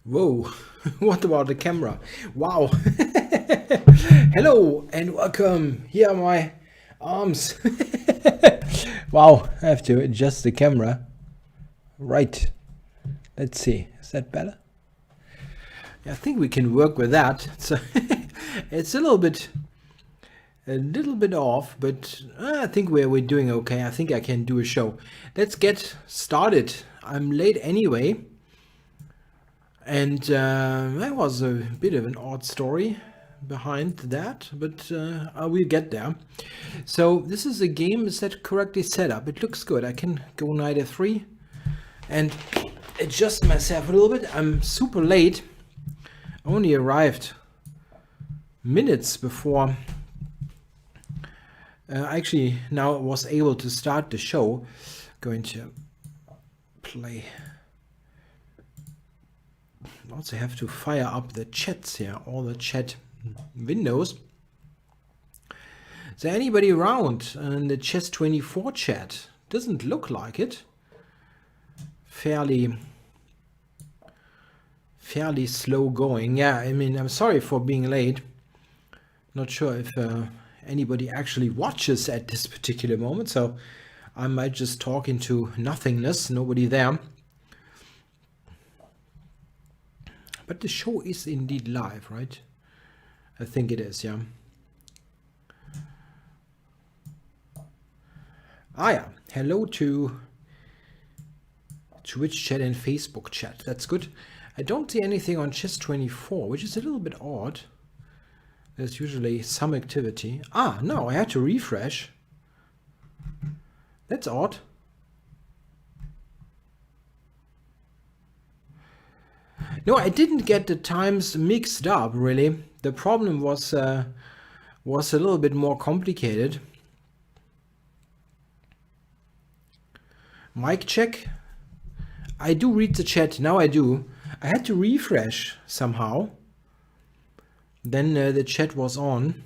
Whoa, what about the camera? Wow. Hello and welcome. Here are my arms. Wow, I have to adjust the camera. Right. Let's see. Is that better? Yeah, I think we can work with that. So it's a little bit off, but I think we're doing okay. I think I can do a show. Let's get started. I'm late anyway. And that was a bit of an odd story behind that, but I will get there. So this is a game, is that correctly set up? It looks good. I can go knight f3 and adjust myself a little bit. I'm super late. I only arrived minutes before I actually now was able to start the show. Going to play. Also have to fire up the chats here, all the chat windows. Is there anybody around in the Chess24 chat? Doesn't look like it. Fairly slow going. Yeah, I mean, I'm sorry for being late. Not sure if anybody actually watches at this particular moment, so I might just talk into nothingness, nobody there. But the show is indeed live, right? I think it is, yeah. Ah, yeah. Hello to Twitch chat and Facebook chat. That's good. I don't see anything on Chess24, which is a little bit odd. There's usually some activity. Ah, no, I had to refresh. That's odd. No, I didn't get the times mixed up, really. The problem was a little bit more complicated. Mic check. I do read the chat. Now I do. I had to refresh somehow. Then the chat was on.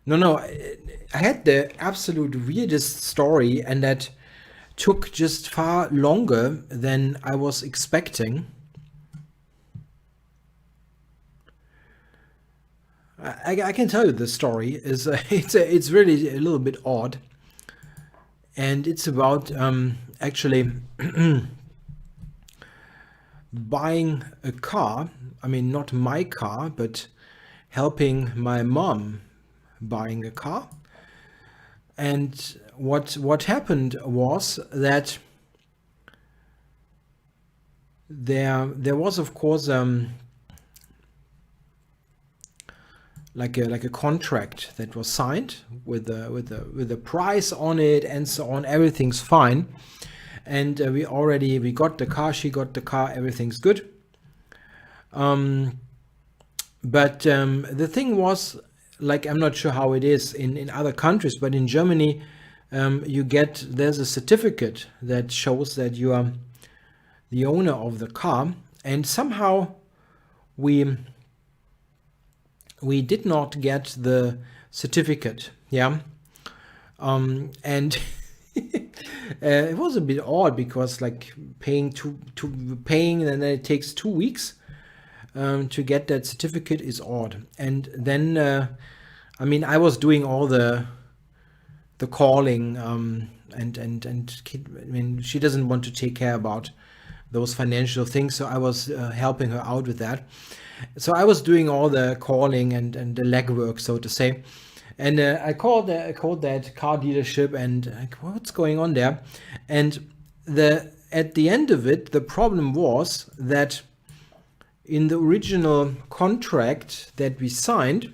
No, I had the absolute weirdest story, and that took just far longer than I was expecting. I can tell you the story is it's really a little bit odd, and it's about actually buying a car. I mean, not my car, but helping my mom buying a car. And what happened was that there was, of course, like a contract that was signed with a price on it and so on. Everything's fine, and we got the car. She got the car. Everything's good. But the thing was, like, I'm not sure how it is in other countries, but in Germany, there's a certificate that shows that you are the owner of the car, and somehow we did not get the certificate. Yeah, and it was a bit odd because, like, paying, and then it takes 2 weeks to get that certificate is odd. And then I mean, I was doing all the calling, and I mean, she doesn't want to take care about those financial things, so I was helping her out with that. So I was doing all the calling and the legwork, so to say. And I called that car dealership, and like, what's going on there? And at the end of it, the problem was that in the original contract that we signed,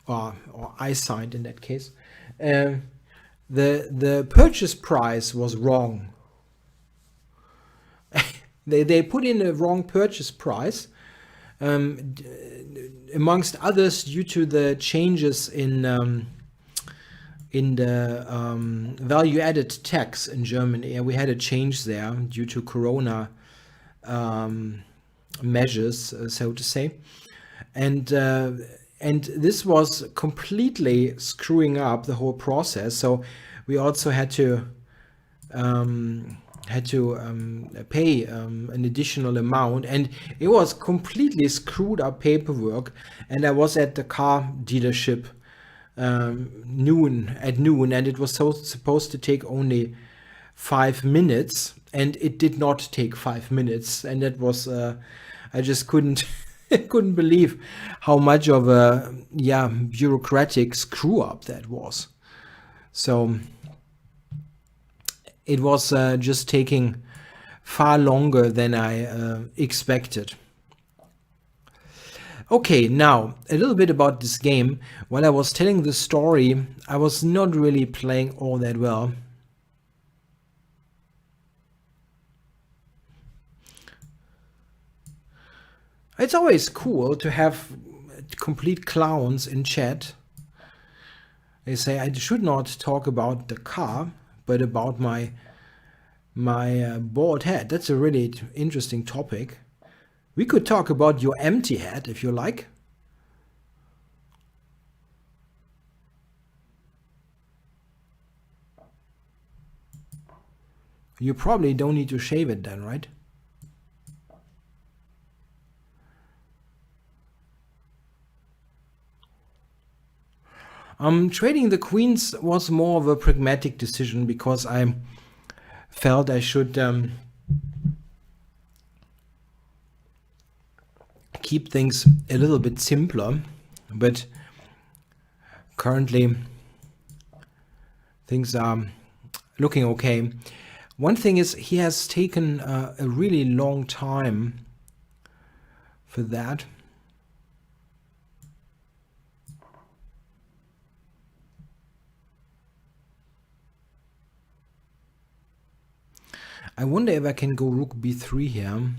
or I signed in that case, the purchase price was wrong. They put in a wrong purchase price, amongst others, due to the changes in the value-added tax in Germany. We had a change there due to Corona measures, so to say, and this was completely screwing up the whole process. So we also had to pay an additional amount, and it was completely screwed up paperwork. And I was at the car dealership noon, and it was supposed to take only 5 minutes, and it did not take 5 minutes, and that was I just couldn't couldn't believe how much of a bureaucratic screw up that was. So it was just taking far longer than I expected. Okay, now a little bit about this game. While I was telling the story, I was not really playing all that well. It's always cool to have complete clowns in chat. They say I should not talk about the car, but about my bald head. That's a really interesting topic. We could talk about your empty head if you like. You probably don't need to shave it then, right? Trading the queens was more of a pragmatic decision because I felt I should keep things a little bit simpler, but currently things are looking okay. One thing is he has taken a really long time for that. I wonder if I can go rook b3 here.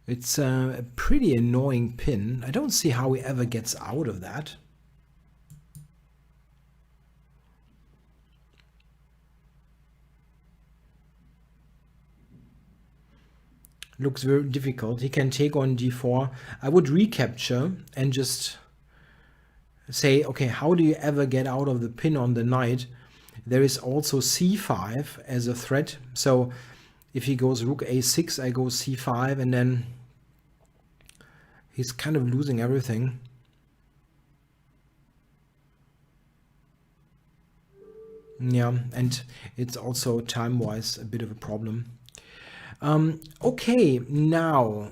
It's a pretty annoying pin. I don't see how he ever gets out of that. Looks very difficult. He can take on d4. I would recapture and just say, okay, how do you ever get out of the pin on the knight? There is also c5 as a threat. So if he goes rook a6, I go c5, and then he's kind of losing everything. Yeah, and it's also time-wise a bit of a problem. Okay, now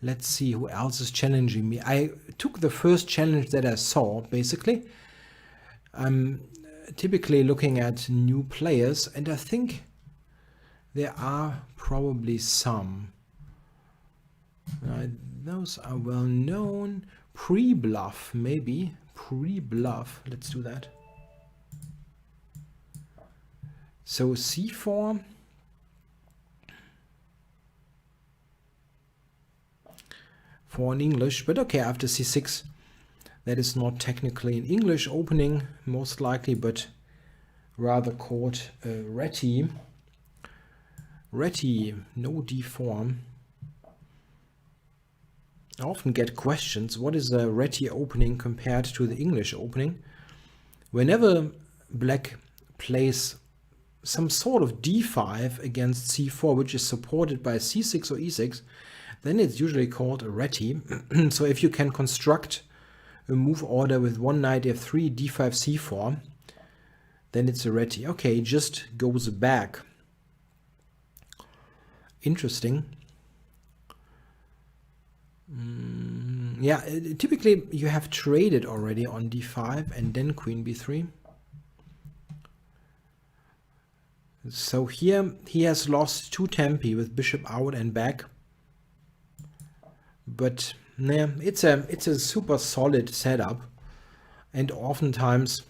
let's see who else is challenging me. I took the first challenge that I saw, basically. I'm typically looking at new players, and I think there are probably some. Those are well known. Pre-bluff, maybe. Pre-bluff. Let's do that. So c4. For an English, but okay, after c6. That is not technically an English opening, most likely, but rather called Reti. Reti, no d4. I often get questions, what is a Reti opening compared to the English opening? Whenever black plays some sort of d5 against c4, which is supported by c6 or e6, then it's usually called a Reti. So if you can construct a move order with one knight f3, d5, c4, then it's a Reti. Okay, it just goes back. Interesting. Yeah, typically you have traded already on d5 and then queen b3. So here he has lost 2 tempi with bishop out and back. But yeah, it's a super solid setup, and oftentimes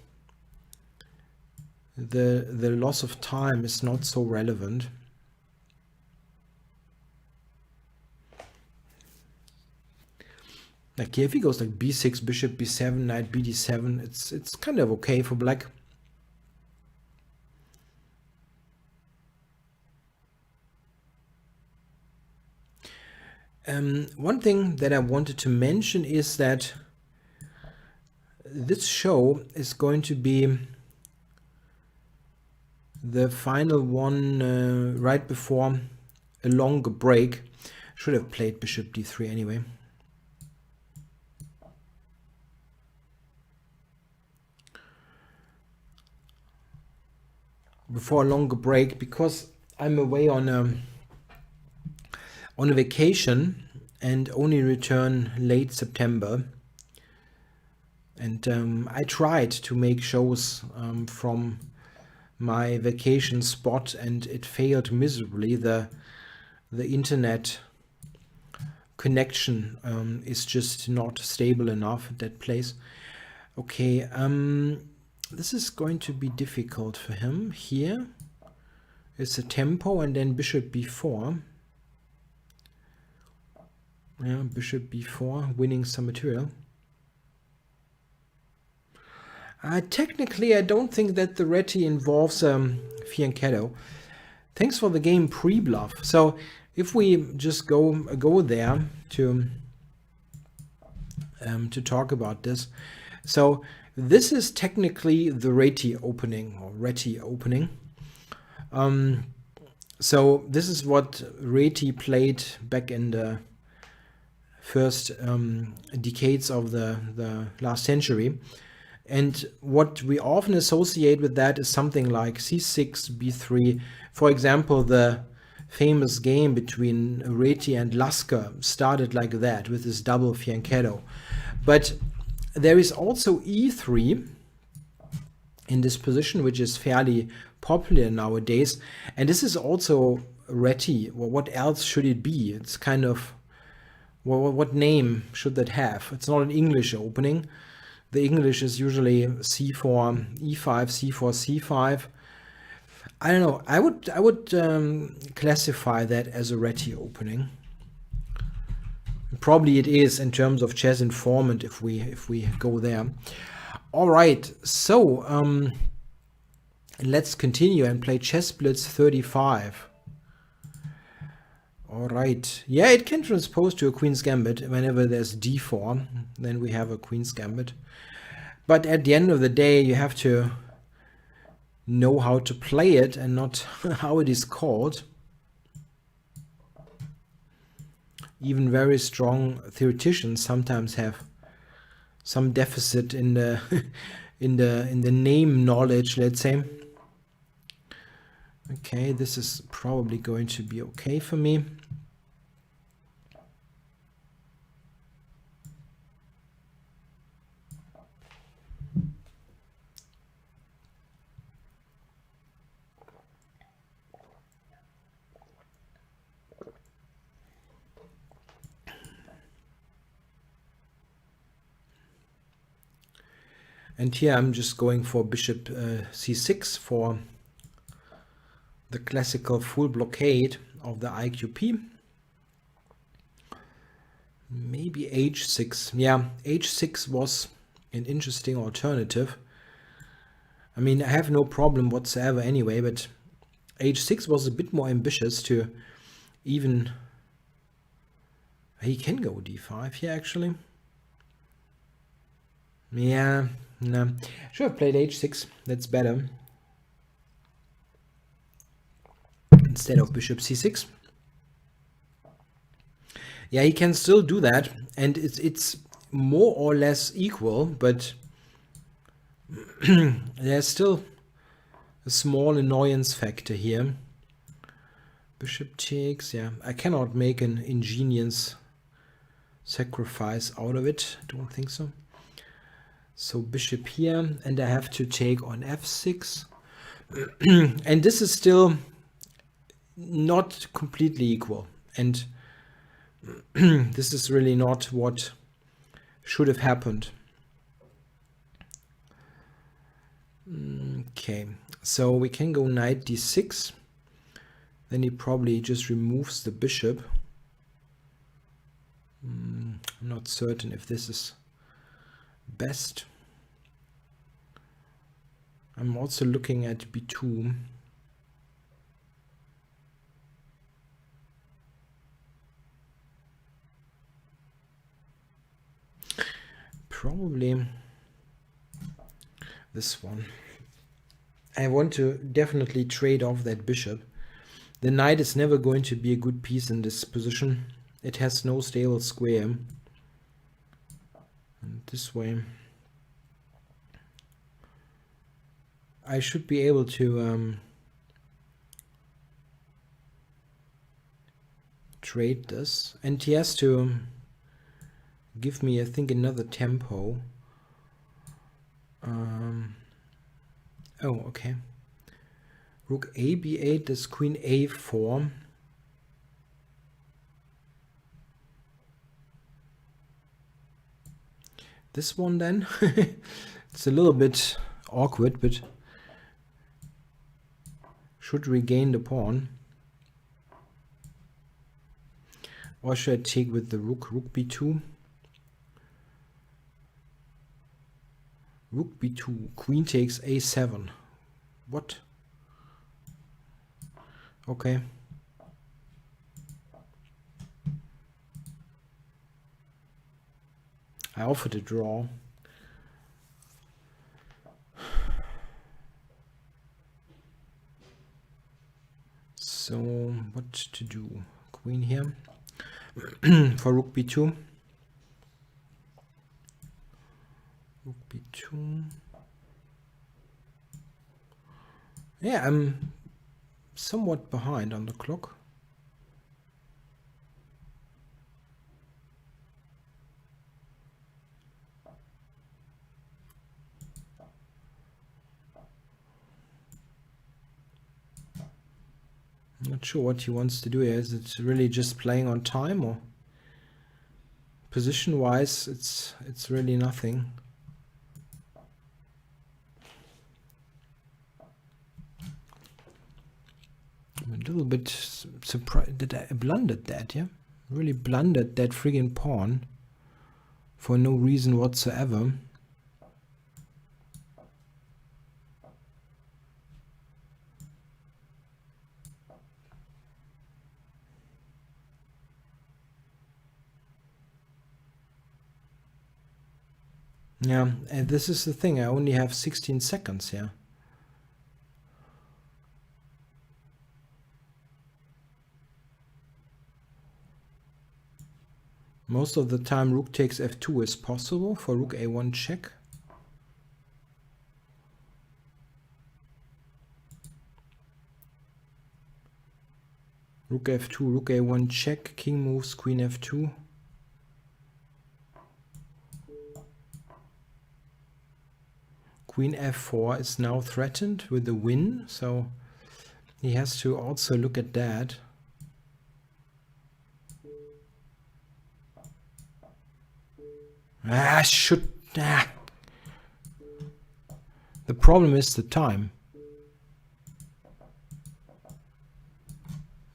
the loss of time is not so relevant. Like here, if he goes like b6, bishop b7, knight bd7, it's kind of okay for black. One thing that I wanted to mention is that this show is going to be the final one right before a longer break. Should have played bishop d3 anyway. Before a longer break, because I'm away on a vacation and only return late September. And I tried to make shows from my vacation spot, and it failed miserably. The internet connection is just not stable enough at that place. Okay, this is going to be difficult for him. Here is a tempo, and then bishop b4. Yeah, bishop b4, winning some material. Technically, I don't think that the Reti involves fianchetto. Thanks for the game pre-bluff. So if we just go there to talk about this, so this is technically the Reti opening, or Reti opening. So this is what Reti played back in the first decades of the last century. And what we often associate with that is something like c6, b3. For example, the famous game between Reti and Lasker started like that, with this double fianchetto. But there is also e3 in this position, which is fairly popular nowadays. And this is also Reti. Well, what else should it be? It's kind of, well, what name should that have? It's not an English opening. The English is usually c4, e5, c4, c5. I don't know. I would classify that as a Reti opening. Probably it is in terms of Chess Informant if we go there. All right. So let's continue and play Chess Blitz 35. All right. Yeah, it can transpose to a Queen's Gambit whenever there's d4. Then we have a Queen's Gambit. But at the end of the day, you have to know how to play it and not how it is called. Even very strong theoreticians sometimes have some deficit in the in the name knowledge, let's say. Okay, this is probably going to be okay for me. And here I'm just going for bishop c6 for the classical full blockade of the IQP. Maybe h6. Yeah, h6 was an interesting alternative. I mean, I have no problem whatsoever anyway, but h6 was a bit more ambitious to even... He can go d5 here, actually. Yeah, no. Should have played h6. That's better. Instead of bishop c6. Yeah, he can still do that, and it's more or less equal, but there's still a small annoyance factor here. Bishop takes, yeah. I cannot make an ingenious sacrifice out of it. I don't think so. So bishop here, and I have to take on f6. And this is still not completely equal. And this is really not what should have happened. Okay, so we can go knight d6. Then he probably just removes the bishop. I'm not certain if this is best. I'm also looking at b2. Probably This one. I want to definitely trade off that bishop. The knight is never going to be a good piece in this position. It has no stable square. And this way I should be able to trade this, and he has to give me, I think, another tempo. Oh, okay. Rook a b8, this queen a4. This one then, it's a little bit awkward, but should regain the pawn. Or should I take with the rook? Rook b2. Rook b2, queen takes a7. What? Okay. I offered a draw. So what to do? Queen here for rook b2. Rook b2. Yeah, I'm somewhat behind on the clock. I'm not sure what he wants to do here. Is it really just playing on time, or position wise it's really nothing. I'm a little bit surprised that I blundered that, yeah? Really blundered that friggin' pawn for no reason whatsoever. Yeah, and this is the thing, I only have 16 seconds here. Most of the time rook takes f2 is possible for rook a1 check. Rook f2, rook a1 check, king moves, queen f2. Queen f4 is now threatened with the win, so he has to also look at that. The problem is the time.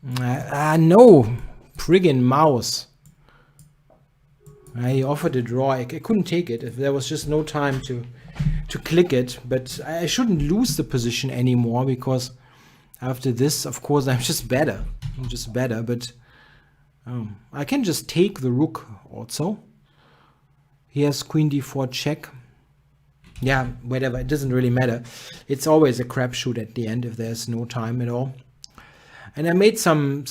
No, friggin' mouse. I offered a draw. I couldn't take it if there was just no time to click it, but I shouldn't lose the position anymore, because after this, of course, I'm just better. But I can just take the rook also. He has queen d4 check. Yeah, whatever, it doesn't really matter. It's always a crapshoot at the end if there's no time at all. And I made some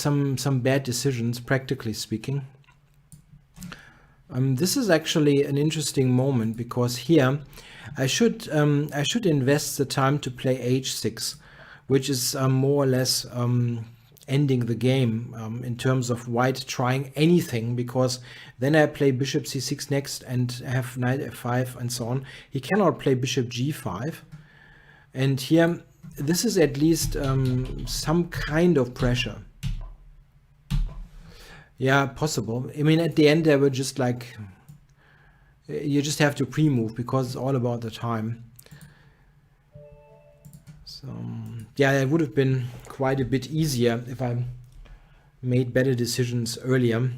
bad decisions, practically speaking. This is actually an interesting moment, because here I should invest the time to play h6, which is more or less ending the game in terms of white trying anything, because then I play bishop c6 next and have knight f5 and so on. He cannot play bishop g5, and here this is at least some kind of pressure. Yeah, possible. I mean, at the end, they were just like, you just have to pre-move, because it's all about the time. So, yeah, it would have been quite a bit easier if I made better decisions earlier.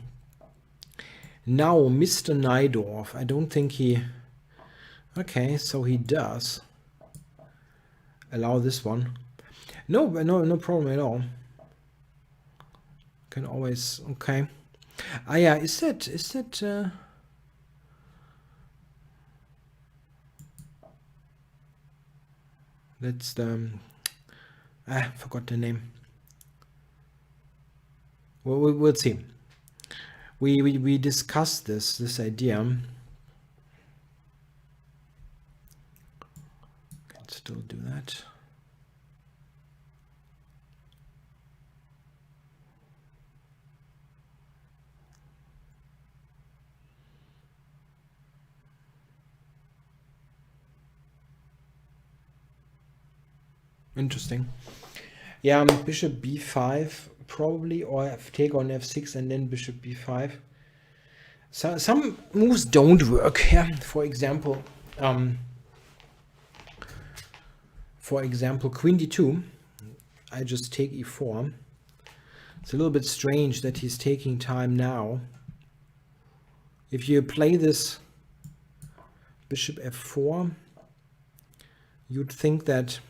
Now, Mr. Najdorf, I don't think he... Okay, so he does allow this one. No problem at all. Can always, okay. Yeah, is that That's the forgot the name. Well, we'll see. We discussed this idea. Can still do that. Interesting. Yeah, bishop b5 probably, or take on f6 and then bishop b5. So some moves don't work. Yeah, for example, queen d2. I just take e4. It's a little bit strange that he's taking time now. If you play this bishop f4, you'd think that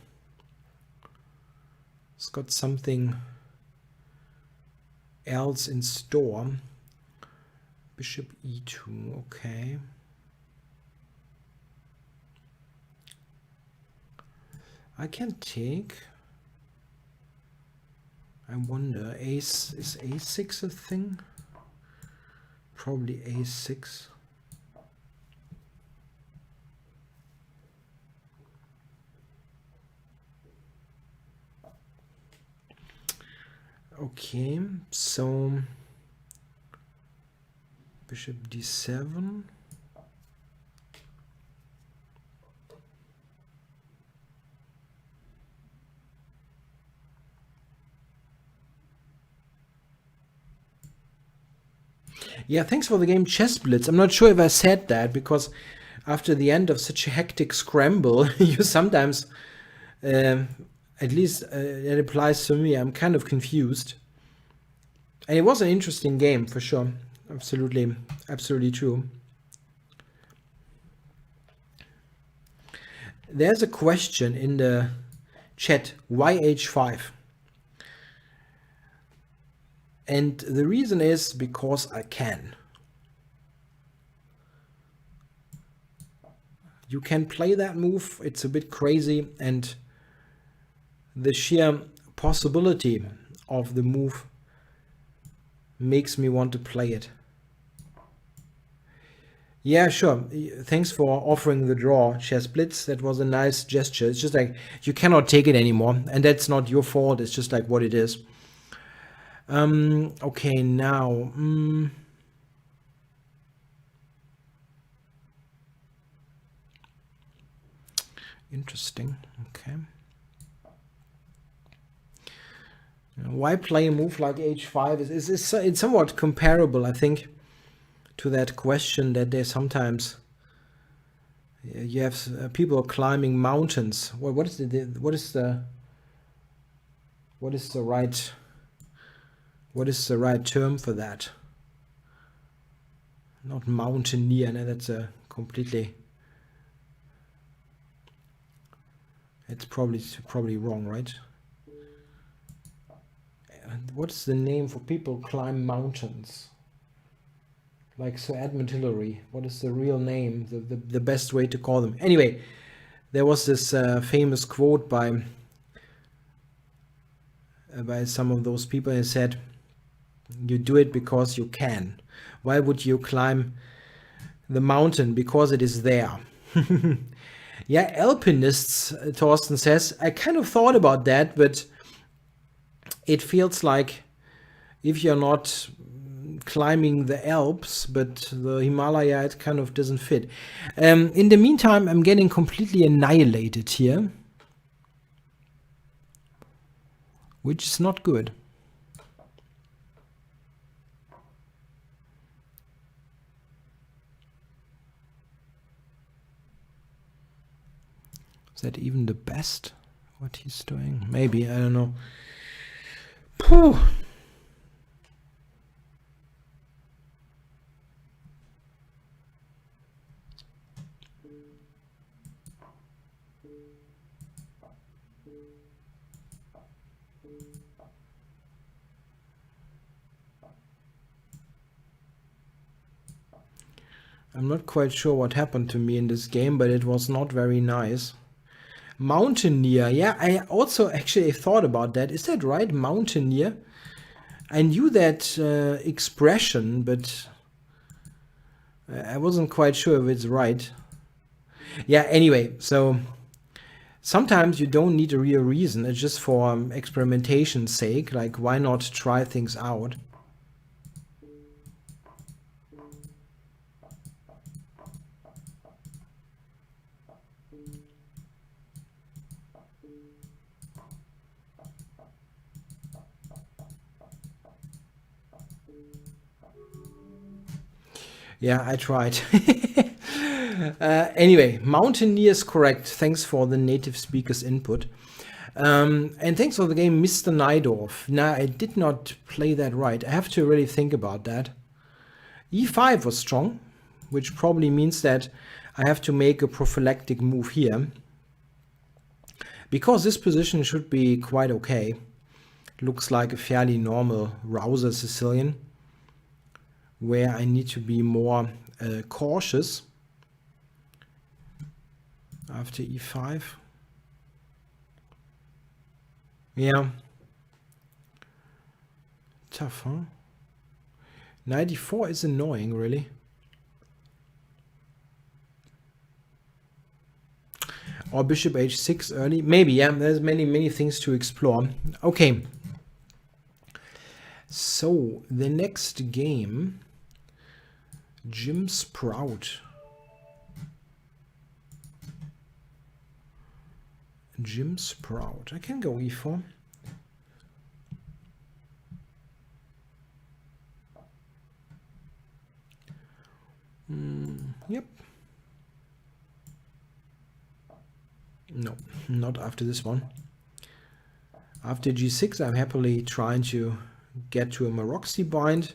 it's got something else in store. Bishop e2, okay. I can take. I wonder, is a6 a thing? Probably a6. Okay, so bishop d7. Yeah, thanks for the game Chess Blitz. I'm not sure if I said that, because after the end of such a hectic scramble, you sometimes, at least it applies to me, I'm kind of confused. And it was an interesting game, for sure. Absolutely, absolutely true. There's a question in the chat, why h5? And the reason is because I can. You can play that move, it's a bit crazy, and the sheer possibility of the move makes me want to play it. Yeah, sure. Thanks for offering the draw, Chess Blitz. That was a nice gesture. It's just like, you cannot take it anymore, and that's not your fault. It's just like what it is. Okay, now. Interesting. Okay. Why play a move like h5 it's somewhat comparable, I think, to that question that there's sometimes you have people climbing mountains. What is the right term for that? Not mountaineer. No, that's a completely. It's probably wrong, right? What's the name for people climb mountains? Like Sir Edmund Hillary. What is the real name? The best way to call them. Anyway, there was this famous quote by some of those people, and said, "You do it because you can. Why would you climb the mountain? Because it is there." Yeah, Alpinists, Thorsten says. I kind of thought about that, but it feels like if you're not climbing the Alps, but the Himalaya, it kind of doesn't fit. In the meantime, I'm getting completely annihilated here, which is not good. Is that even the best, what he's doing? Maybe, I don't know. Phew. I'm not quite sure what happened to me in this game, but it was not very nice. Mountaineer. Yeah, I also actually thought about that. Is that right? Mountaineer? I knew that expression, but I wasn't quite sure if it's right. Yeah, anyway, so sometimes you don't need a real reason. It's just for experimentation's sake. Like, why not try things out? Yeah, I tried. Anyway, Mountaineer is correct. Thanks for the native speaker's input. And thanks for the game, Mr. Najdorf. Now, I did not play that right. I have to really think about that. E5 was strong, which probably means that I have to make a prophylactic move here. Because this position should be quite okay. Looks like a fairly normal rouser Sicilian, where I need to be more cautious after e5. Yeah. Tough, huh? 94 is annoying, really. Or bishop h6 early. Maybe, yeah. There's many things to explore. Okay. So, the next game, Jim Sprout. Jim Sprout. I can go e4. Yep. No, not after this one. After g6, I'm happily trying to get to a Moroxy bind.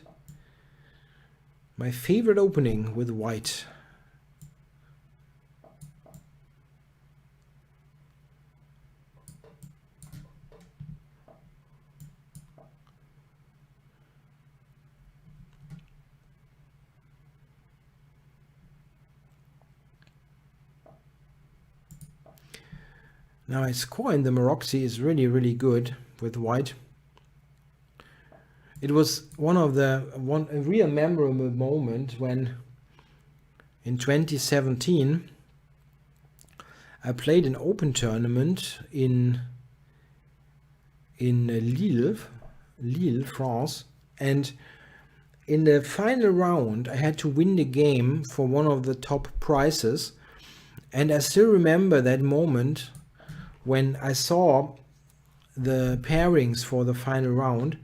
My favorite opening with white. Now my score in the Moroxy is really good with white. It was a real memorable moment when in 2017 I played an open tournament in Lille, France, and in the final round I had to win the game for one of the top prizes, and I still remember that moment when I saw the pairings for the final round,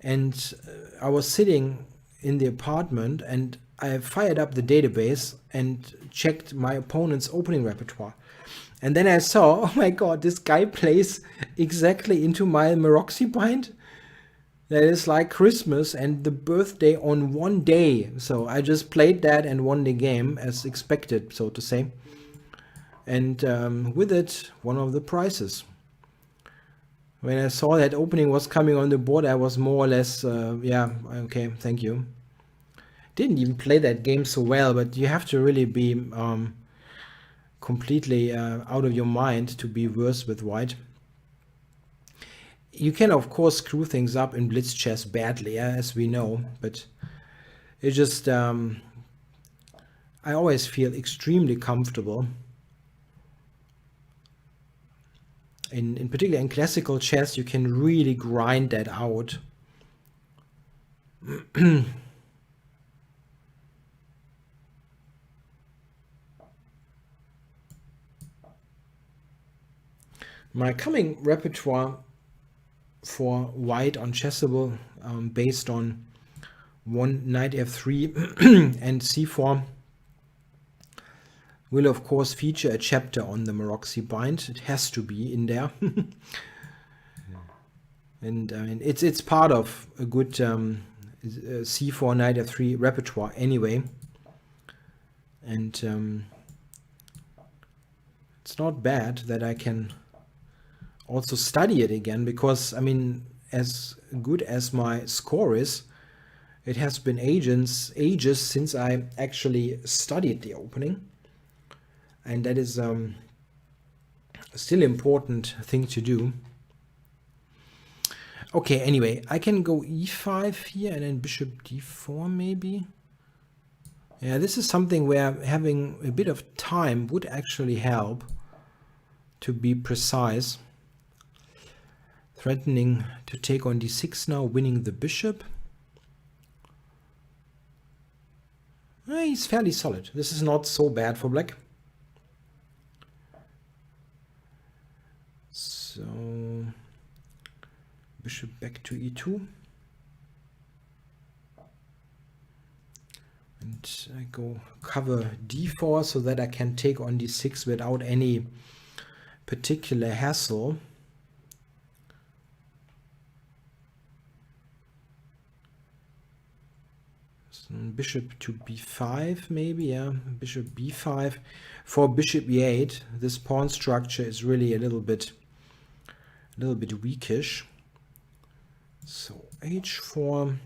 and I was sitting in the apartment and I fired up the database and checked my opponent's opening repertoire. And then I saw, oh my god, this guy plays exactly into my Moroxy bind. That is like Christmas and the birthday on one day. So I just played that and won the game as expected, so to say. And with it, one of the prizes. When I saw that opening was coming on the board, I was more or less, yeah, okay, thank you. Didn't even play that game so well, but you have to really be completely out of your mind to be worse with white. You can, of course, screw things up in blitz chess badly, as we know, but it just, I always feel extremely comfortable. In particular in classical chess, you can really grind that out. My coming repertoire for white on Chessable, based on one knight f3 and c4, will of course feature a chapter on the Moroxy bind. It has to be in there. And I mean, it's part of a good c4 knight f3 repertoire anyway. And it's not bad that I can also study it again, because I mean, as good as my score is, it has been ages since I actually studied the opening. And that is Still important thing to do. Okay, anyway, I can go e5 here and then bishop d4 maybe. Yeah, this is something where having a bit of time would actually help, to be precise. Threatening to take on d6 now, winning the bishop. He's fairly solid. This is not so bad for black. So bishop back to e2. And I go cover d4 so that I can take on d6 without any particular hassle. So bishop to b5 maybe, yeah, bishop b5. For bishop e8, this pawn structure is really a little bit weakish. So h4,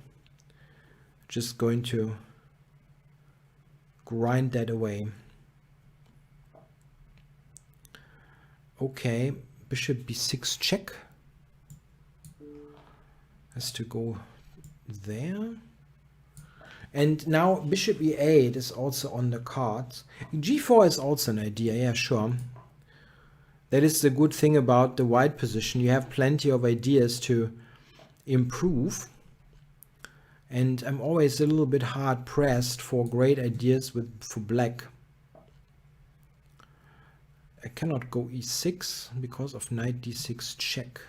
just going to grind that away. Okay, bishop b6 check. Has to go there. And now bishop e8 is also on the cards. g4 is also an idea, yeah, sure. That is the good thing about the white position. You have plenty of ideas to improve. And I'm always a little bit hard pressed for great ideas for black. I cannot go e6 because of knight d6 check.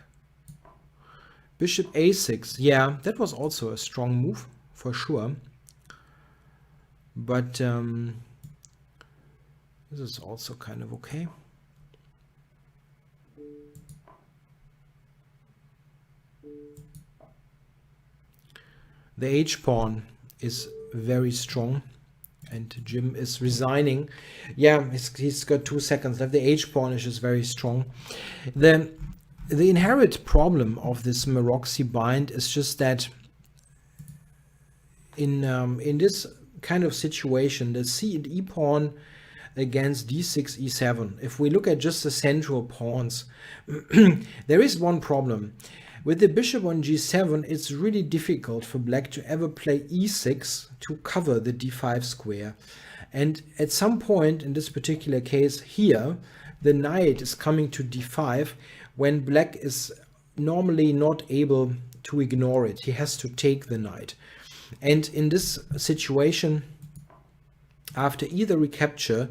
Bishop a6, yeah, that was also a strong move for sure. But this is also kind of okay. The h-pawn is very strong, and Jim is resigning. Yeah, he's got 2 seconds left. The h-pawn is just very strong. The inherent problem of this Moroxy bind is just that in this kind of situation, the c and e pawn against d6, e7. If we look at just the central pawns, there is one problem. With the bishop on g7, it's really difficult for black to ever play e6 to cover the d5 square. And at some point in this particular case here, the knight is coming to d5 when black is normally not able to ignore it. He has to take the knight. And in this situation, after either recapture,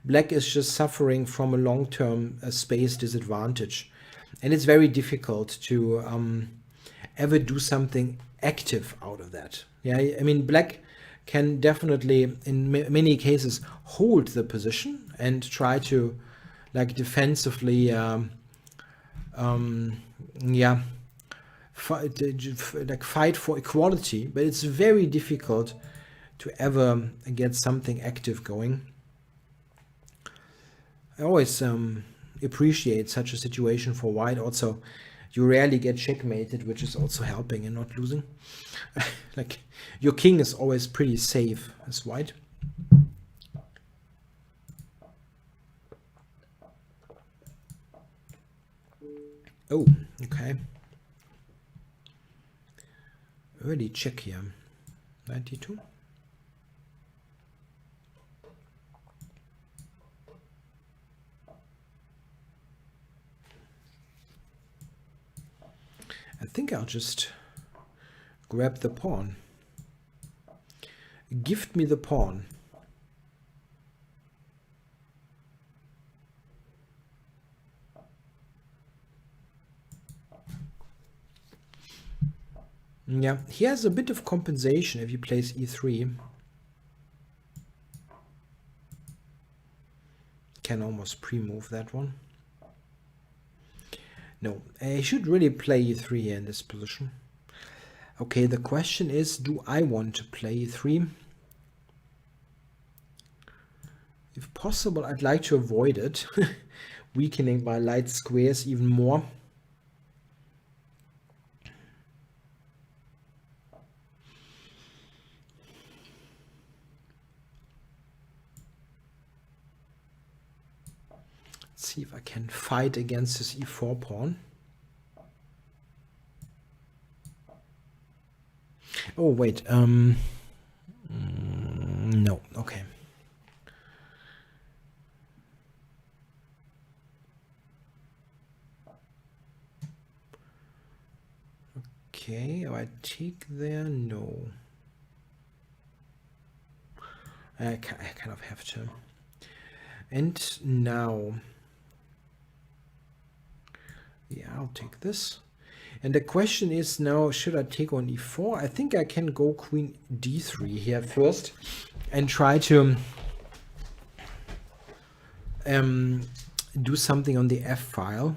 black is just suffering from a long-term space disadvantage. And it's very difficult to ever do something active out of that. Yeah, I mean, black can definitely, in many cases, hold the position and try to, like, defensively, fight for equality, but it's very difficult to ever get something active going. I always appreciate such a situation for white. Also, you rarely get checkmated, which is also helping and not losing. Like, your king is always pretty safe as white. Oh, okay. Early check here. 92. I think I'll just grab the pawn. Gift me the pawn. Yeah, he has a bit of compensation if he plays e3. Can almost pre-move that one. No, I should really play e3 here in this position. Okay, the question is, do I want to play e3? If possible, I'd like to avoid it, weakening my light squares even more. Let's see if I can fight against this e4 pawn. Oh wait, no, okay. Okay, I take there, no. I kind of have to. And now, yeah, I'll take this. And the question is now, should I take on e4? I think I can go queen d3 here first and try to do something on the f file.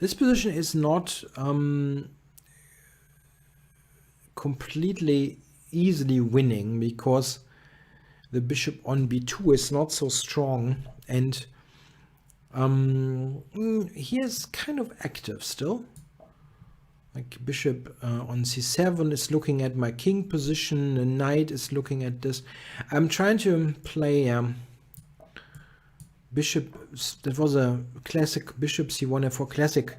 This position is not completely easily winning because the bishop on b2 is not so strong, and he is kind of active still. Like bishop on c7 is looking at my king position, the knight is looking at this. I'm trying to play bishop. That was a classic bishop c1 f4 classic.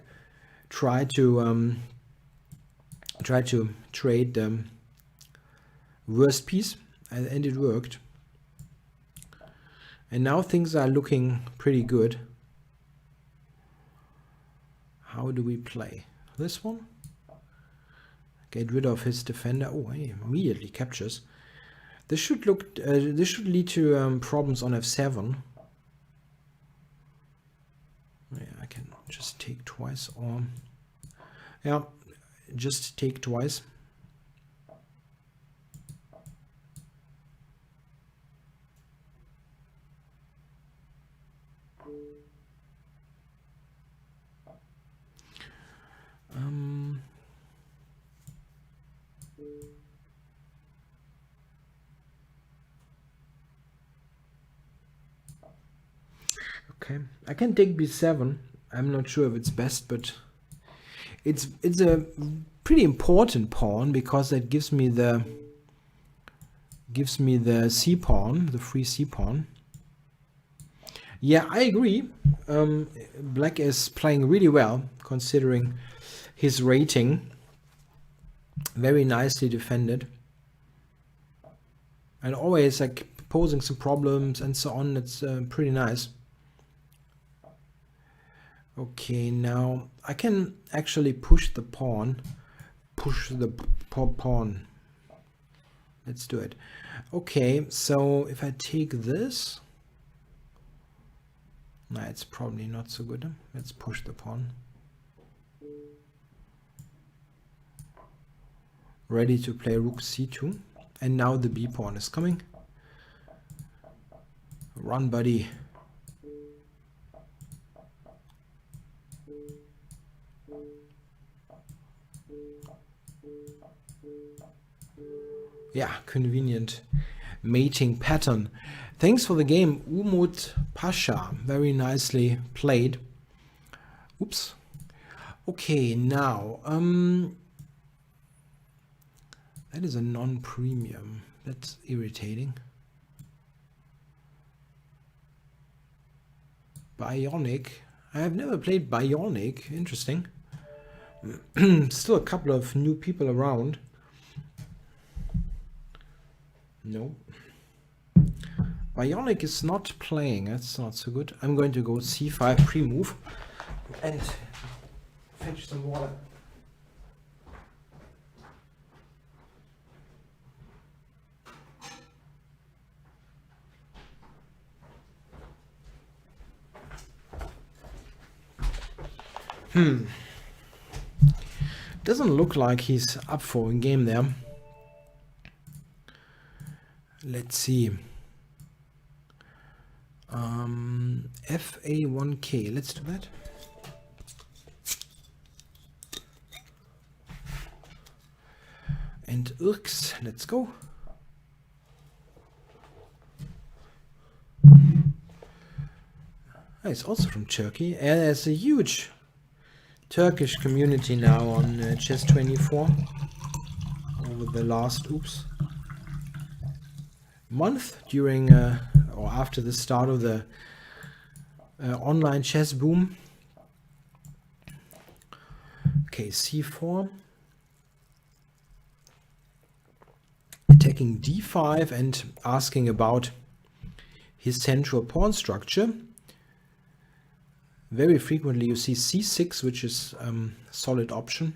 Try to trade the worst piece, and it worked. And now things are looking pretty good. How do we play this one? Get rid of his defender. Oh, he immediately captures. This should look. This should lead to problems on f7. Yeah, I can just take twice, or yeah, just take twice. Okay, I can take b7. I'm not sure if it's best, but it's a pretty important pawn because it gives me the c pawn, the free c pawn. Yeah, I agree. Black is playing really well considering his rating. Very nicely defended, and always like posing some problems and so on. It's pretty nice. Okay, now I can actually push the pawn. Push the pawn. Let's do it. Okay, so if I take this, no, it's probably not so good. Let's push the pawn. Ready to play rook c2, and now the b pawn is coming. Run, buddy. Yeah, convenient mating pattern. Thanks for the game, Umut Pasha. Very nicely played. Oops. Okay, now that is a non-premium. That's irritating. Bionic. I have never played Bionic. Interesting. Still a couple of new people around. No. Bionic is not playing. That's not so good. I'm going to go c5 pre-move and fetch some water. Doesn't look like he's up for a game there. Let's see. FA1K. Let's do that. And Urks. Let's go. Oh, it's also from Turkey. There's a huge Turkish community now on Chess24 over the last month during or after the start of the online chess boom. Okay, c4. Attacking d5 and asking about his central pawn structure. Very frequently you see c6, which is a solid option.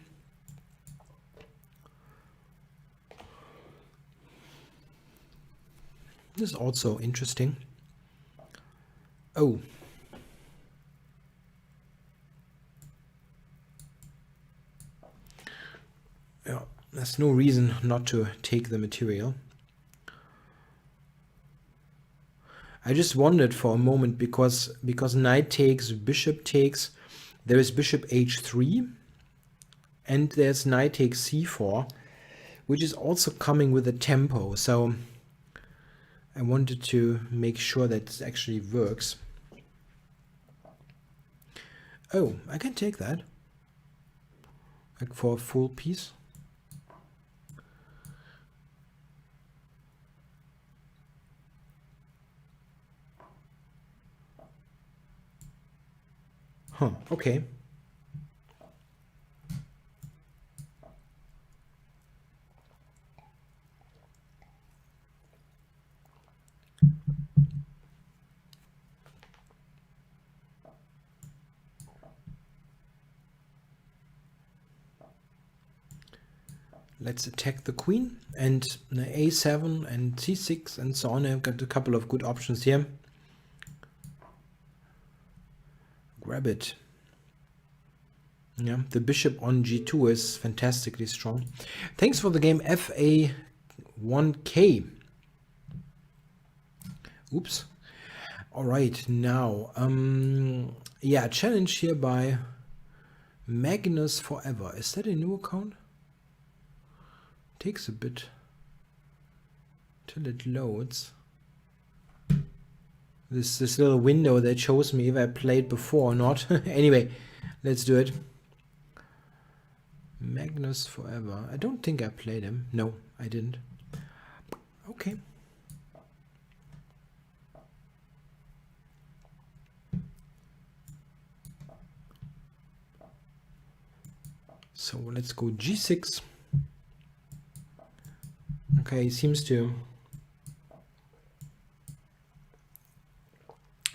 This is also interesting. Oh. Yeah, there's no reason not to take the material. I just wondered for a moment because knight takes, bishop takes, there is bishop h3 and there's knight takes c4, which is also coming with a tempo. So I wanted to make sure that it actually works. Oh, I can take that. Like for a full piece. Huh, okay. Let's attack the queen and a7 and c6 and so on. I've got a couple of good options here. Grab it. Yeah, the bishop on g2 is fantastically strong. Thanks for the game FA1K. Oops. All right, now, yeah, challenge here by Magnus Forever. Is that a new account? Takes a bit till it loads. This little window that shows me if I played before or not. Anyway, let's do it. Magnus Forever. I don't think I played him. No, I didn't. Okay. So let's go g6. Okay, he seems to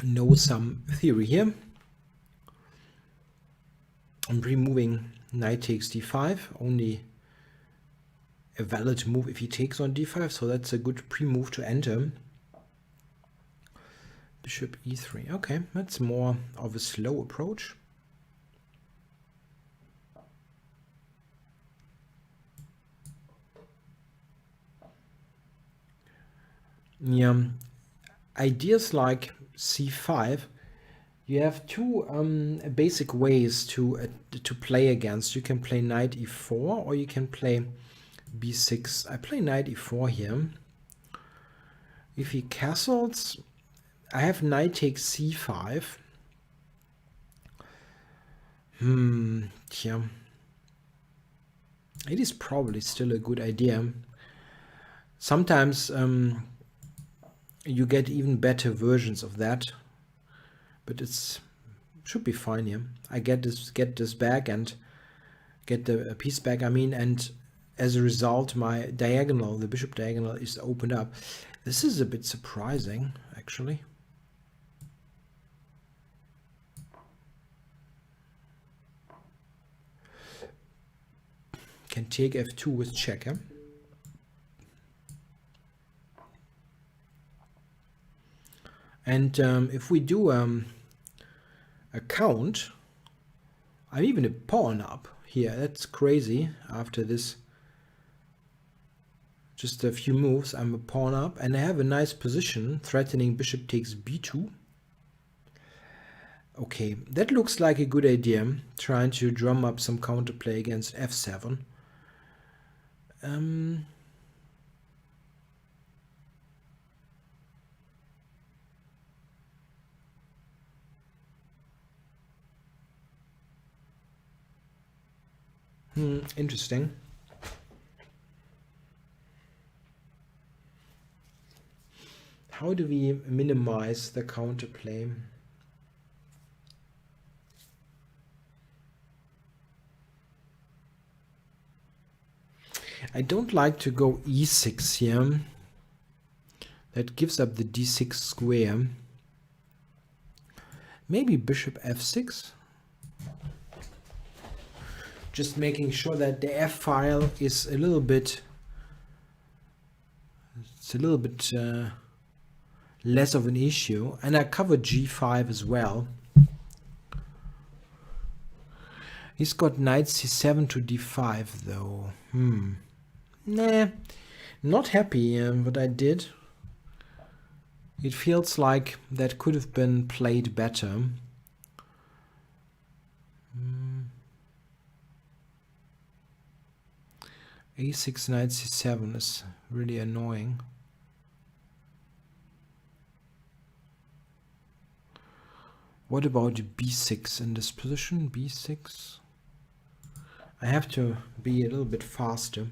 know some theory here. I'm removing knight takes d5, only a valid move if he takes on d5, so that's a good pre-move to enter. Bishop e3. Okay, that's more of a slow approach. Yeah, ideas like c5, you have two basic ways to play against. You can play knight e4 or you can play b6. I play knight e4 here. If he castles, I have knight takes c5. Yeah. It is probably still a good idea. Sometimes you get even better versions of that, but it's should be fine here. I get this back and get the piece back, I mean, and as a result my diagonal, the bishop diagonal, is opened up. This is a bit surprising, actually. Can take f2 with check, huh? And if we do a count, I'm even a pawn up here. That's crazy. After this, just a few moves, I'm a pawn up, and I have a nice position, threatening bishop takes b2. Okay, that looks like a good idea, trying to drum up some counterplay against f7. Interesting. How do we minimize the counterplay? I don't like to go e6 here. That gives up the d6 square. Maybe bishop f6. Just making sure that the f file is a little bit, less of an issue. And I covered g5 as well. He's got knight c7 to d5 though. Nah, not happy what I did. It feels like that could have been played better. a6 knight c7 is really annoying. What about b6 in this position? b6. I have to be a little bit faster.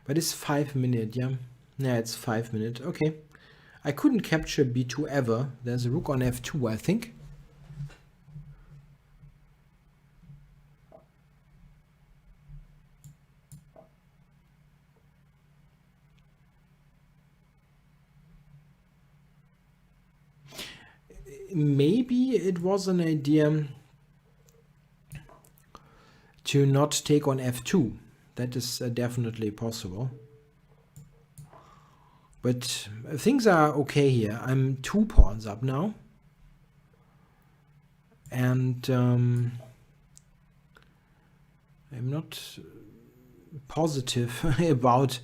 But it's 5 minutes, yeah? Yeah, it's 5 minutes. Okay. I couldn't capture b2 ever. There's a rook on f2, I think. Maybe it was an idea to not take on f2. That is definitely possible. But things are okay here. I'm 2 pawns up now. And I'm not positive about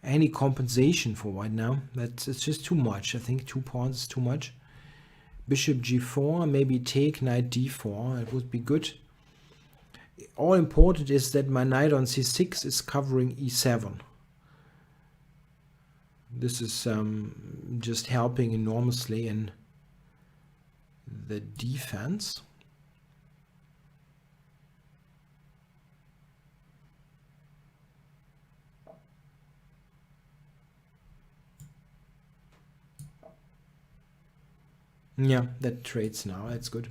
any compensation for right now. It's just too much. I think 2 pawns is too much. Bishop g4, maybe take knight d4. It would be good. All important is that my knight on c6 is covering e7. This is just helping enormously in the defense. Yeah, that trades now. That's good.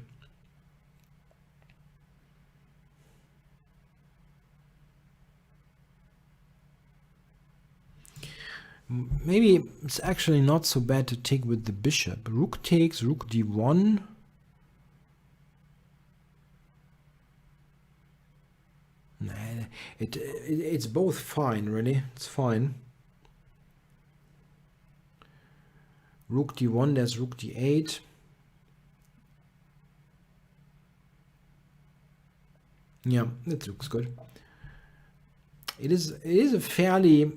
Maybe it's actually not so bad to take with the bishop. Rook takes, rook d1. Nah, it's both fine, really. It's fine. Rook d1, there's rook d8. Yeah, that looks good. It is a fairly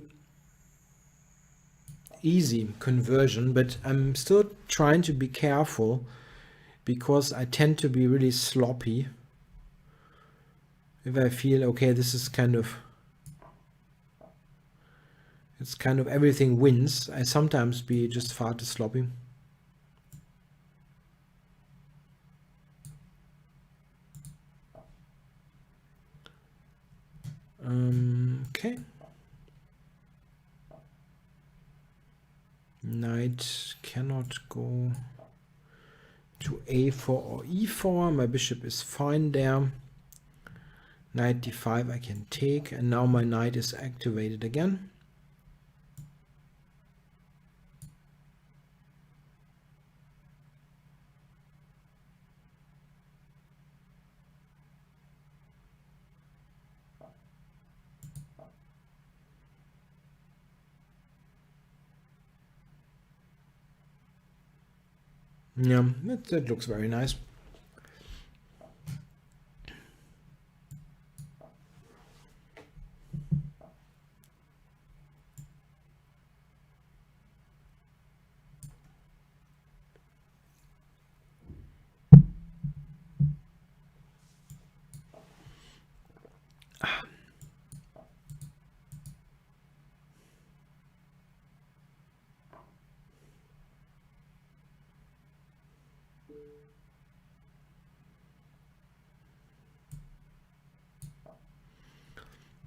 easy conversion, but I'm still trying to be careful because I tend to be really sloppy. If I feel okay, this is it's kind of everything wins, I sometimes be just far too sloppy. Okay. Knight cannot go to a4 or e4. My bishop is fine there. Knight d5 I can take, and now my knight is activated again. Yeah, that looks very nice.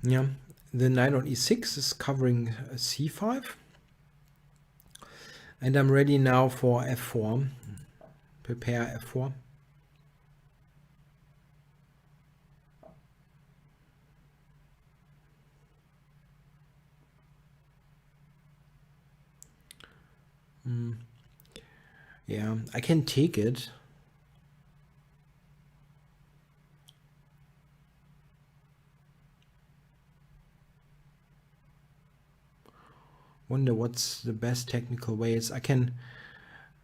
Yeah, the knight on e6 is covering c5. And I'm ready now for f4. Prepare f4. Yeah, I can take it. Wonder what's the best technical ways. I can,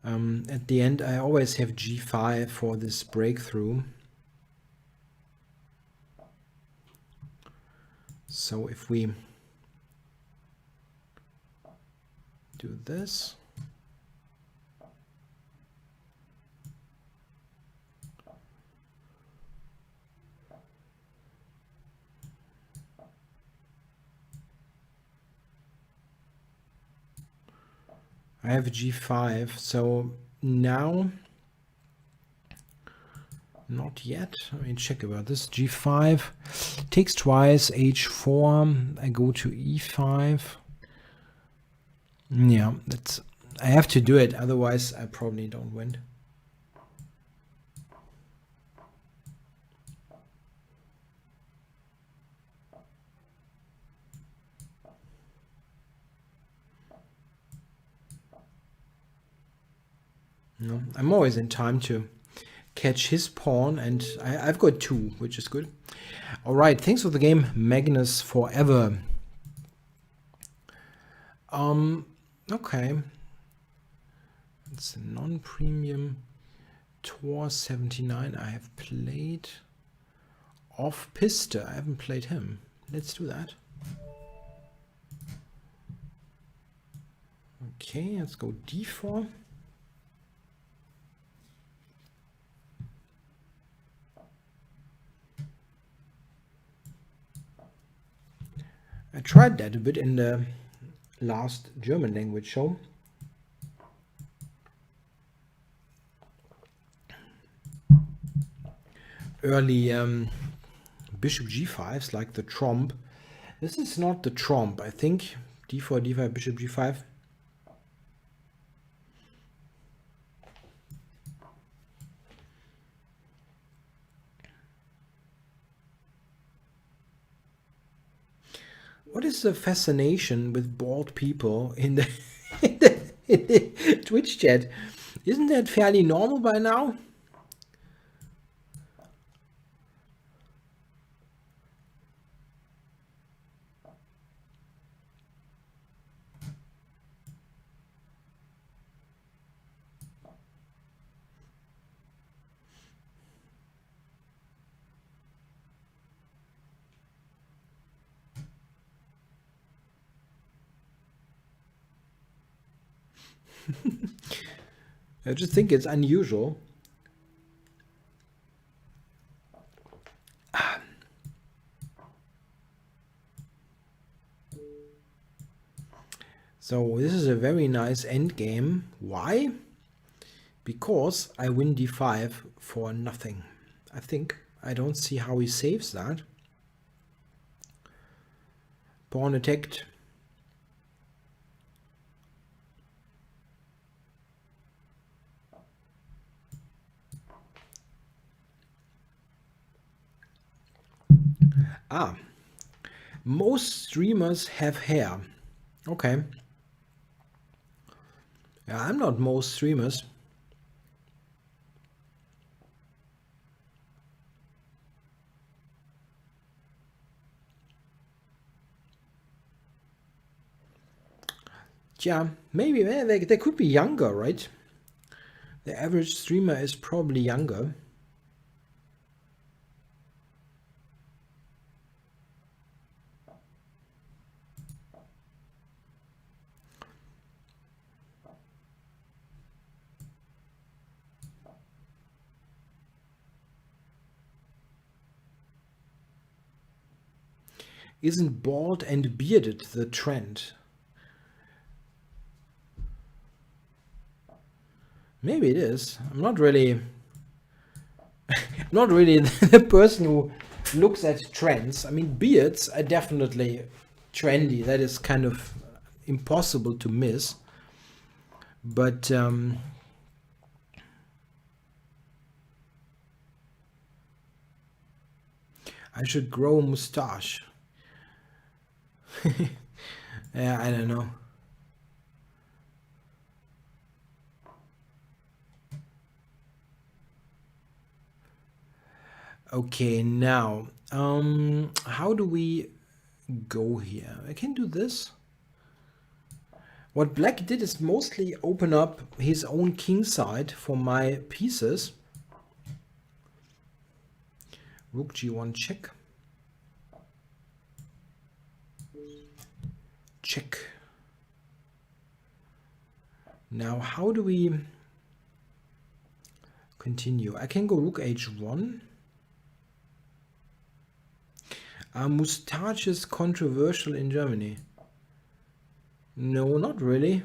at the end, I always have g5 for this breakthrough. So if we do this, I have g5, so now, not yet. Let me check about this. g5 takes twice, h4. I go to e5. Yeah, that's. I have to do it, otherwise I probably don't win. No, I'm always in time to catch his pawn, and I've got 2, which is good. All right, thanks for the game, Magnus Forever. Okay. It's a non-premium Tor 79 I have played. Off Piste, I haven't played him. Let's do that. Okay, let's go d4. I tried that a bit in the last German language show. Early bishop g5s, like the trump. This is not the trump, I think. d4, d5, bishop g5. What is the fascination with bald people in the, in the Twitch chat? Isn't that fairly normal by now? I just think it's unusual. So this is a very nice endgame. Why? Because I win d5 for nothing. I think. I don't see how he saves that. Pawn attacked. Ah, most streamers have hair. Okay. Yeah, I'm not most streamers. Yeah, maybe they could be younger, right? The average streamer is probably younger. Isn't bald and bearded the trend? Maybe it is. I'm not really the person who looks at trends. I mean, beards are definitely trendy. That is kind of impossible to miss. But I should grow a mustache. Yeah, I don't know. Okay, now, how do we go here? I can do this. What black did is mostly open up his own king side for my pieces. Rook g1 check. Check. Now, how do we continue? I can go rook h1. Are mustaches controversial in Germany? No, not really.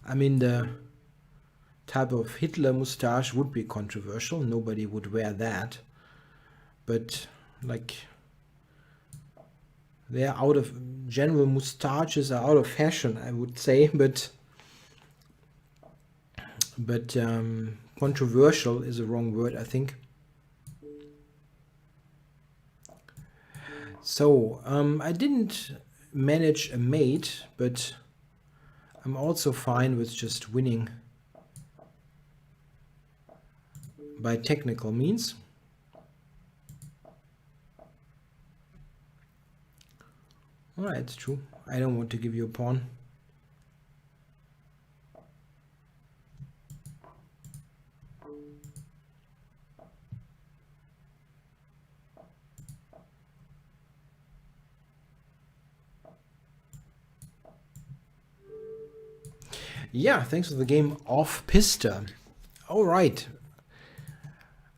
I mean, the type of Hitler mustache would be controversial. Nobody would wear that. But, like, they're out of... General mustaches are out of fashion, I would say. But controversial is a wrong word, I think. So, I didn't manage a mate, but I'm also fine with just winning by technical means. Alright, it's true. I don't want to give you a pawn. Yeah, thanks for the game Off Pista. All right.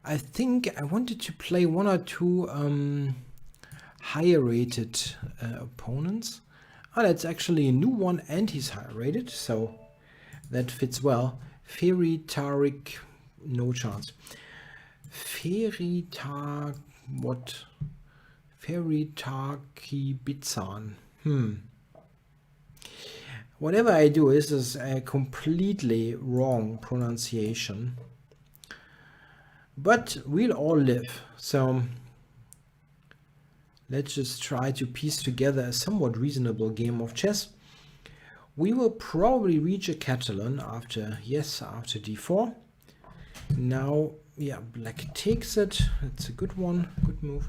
I think I wanted to play one or two higher rated opponents. Oh, that's actually a new one and he's higher rated, so that fits well. Fairy Tariq, no chance. Fairy Tariq, what? Fairy Taki Bitzan. Whatever I do, this is a completely wrong pronunciation. But we'll all live. So let's just try to piece together a somewhat reasonable game of chess. We will probably reach a Catalan after, yes, after d4. Now, yeah, black takes it. That's a good one, good move.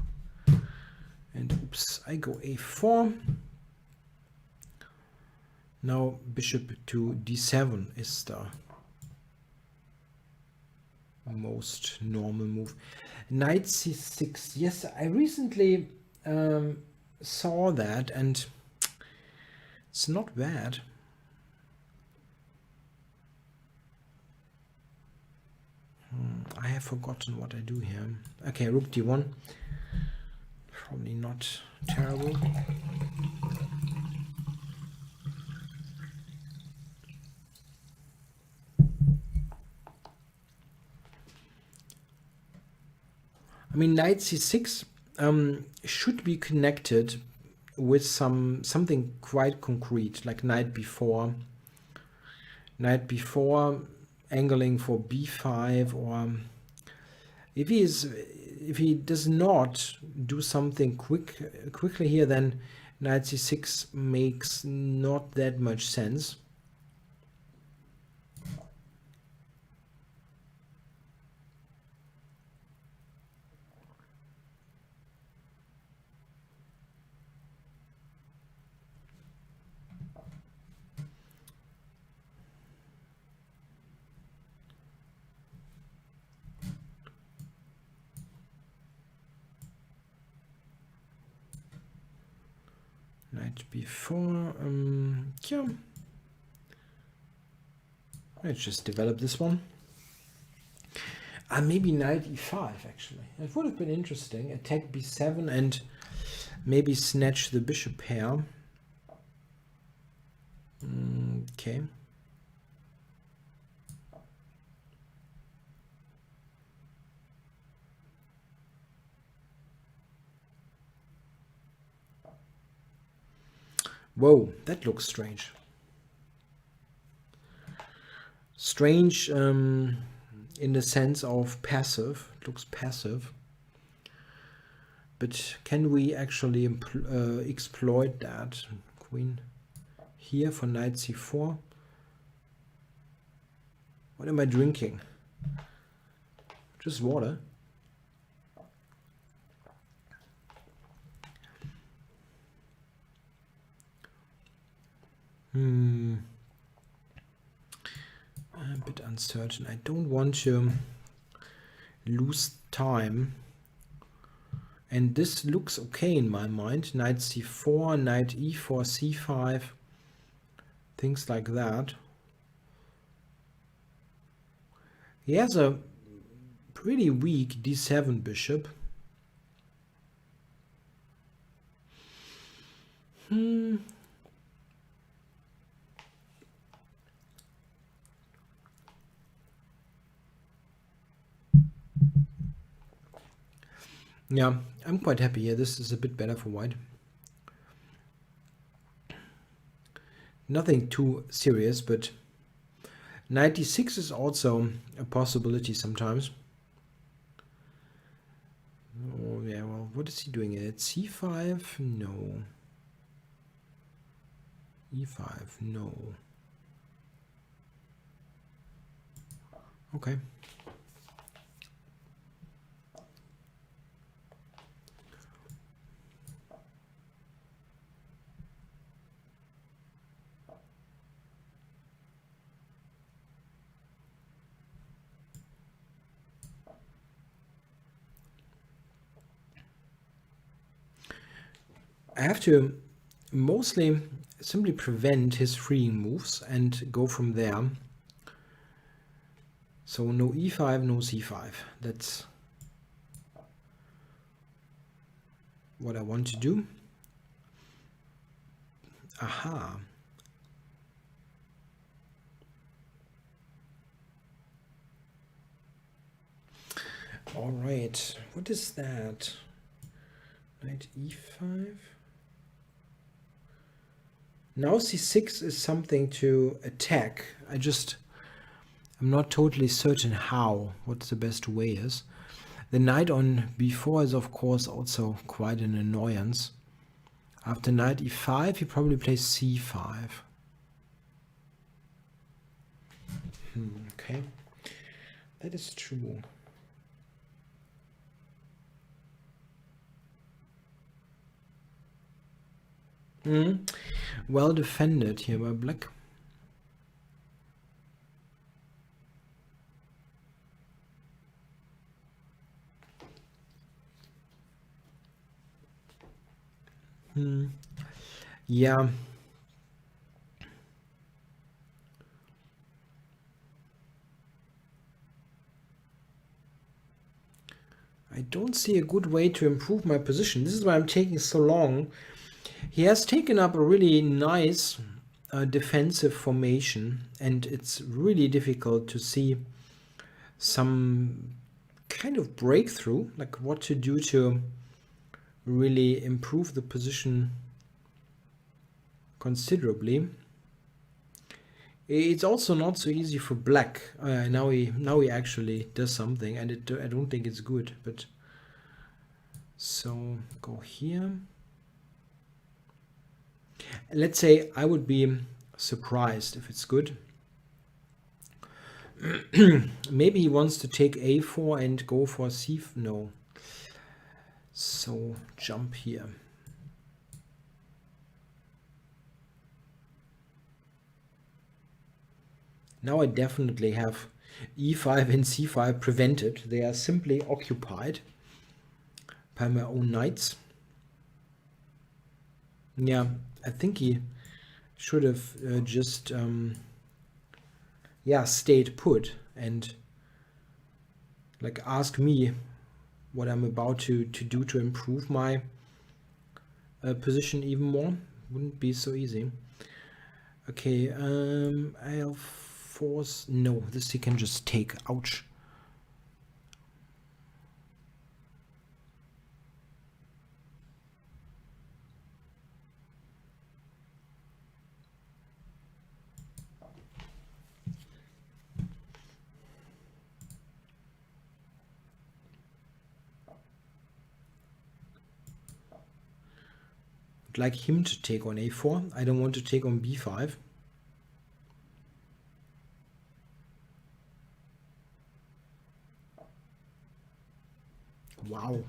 And oops, I go a4. Now bishop to d7 is the most normal move. Knight c6. Yes, I recently saw that and it's not bad. I have forgotten what I do here. Okay, rook d1. Probably not terrible. I mean, knight c6 should be connected with something quite concrete, like knight b4, angling for b5, or if he does not do something quickly here, then knight c6 makes not that much sense. Knight b4, yeah. Let's just develop this one. Maybe knight e5, actually. It would have been interesting. Attack b7 and maybe snatch the bishop pair. Okay. Whoa, that looks strange. Strange in the sense of passive. It looks passive. But can we actually exploit that? Queen here for knight c4. What am I drinking? Just water. A bit uncertain. I don't want to lose time. And this looks okay in my mind. Knight c4, knight e4, c5. Things like that. He has a pretty weak d7 bishop. Yeah, I'm quite happy here. This is a bit better for white. Nothing too serious, but knight d6 is also a possibility sometimes. Oh yeah, well, what is he doing here? c5? No. e5? No. Okay. I have to mostly simply prevent his freeing moves and go from there. So no e5, no c5. That's what I want to do. Aha. All right. What is that? Knight e5. Now c6 is something to attack. I'm not totally certain what the best way is. The knight on b4 is of course also quite an annoyance. After knight e5 he probably plays c5. Okay, that is true. Well defended here by black. Yeah. I don't see a good way to improve my position. This is why I'm taking so long. He has taken up a really nice defensive formation, and it's really difficult to see some kind of breakthrough, like what to do to really improve the position considerably. It's also not so easy for black. Now he actually does something, and I don't think it's good. But so go here. Let's say I would be surprised if it's good. Maybe he wants to take a4 and go for c. No. So jump here. Now I definitely have e5 and c5 prevented. They are simply occupied by my own knights. Yeah, I think he should have just stayed put and like ask me what I'm about to do to improve my position even more. Wouldn't be so easy. Okay, I'll force. No, this he can just take. Ouch. like him to take on a4. I don't want to take on b5. Wow.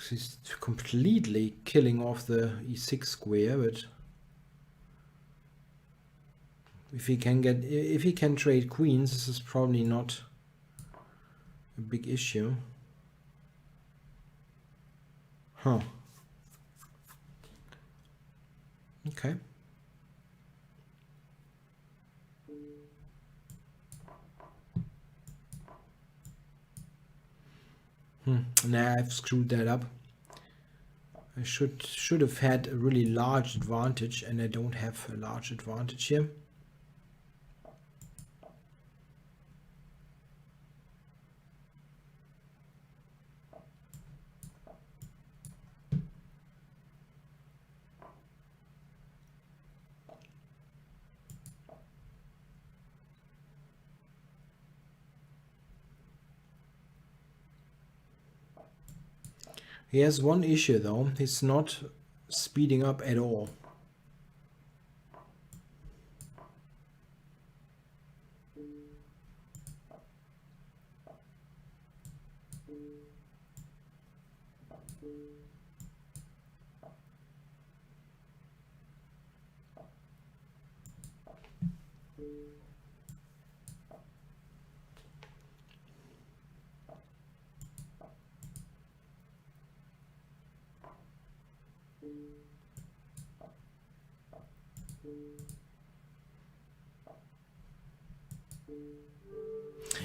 He's completely killing off the e6 square, but if he can trade queens, this is probably not a big issue. Huh. Okay. Nah, I've screwed that up. I should have had a really large advantage, and I don't have a large advantage here. He has one issue though, he's not speeding up at all.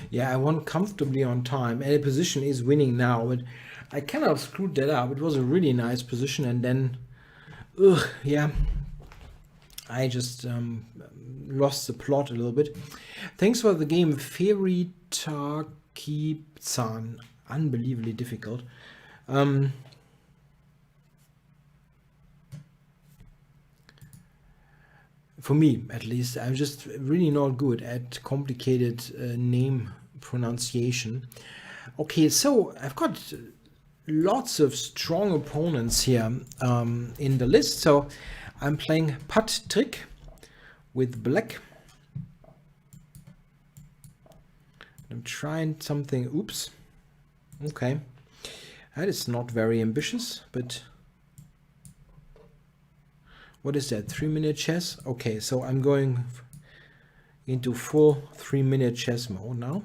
Yeah, I won comfortably on time, and the position is winning now, but I kind of screwed that up. It was a really nice position, and then, yeah, I just lost the plot a little bit. Thanks for the game, Fairy Taki-san. Unbelievably difficult. For me, at least, I'm just really not good at complicated name pronunciation. Okay, so I've got lots of strong opponents here in the list. So I'm playing putt trick with black. I'm trying something. Oops. Okay. That is not very ambitious, but what is that? 3-minute chess? Okay, so I'm going into full 3-minute chess mode now.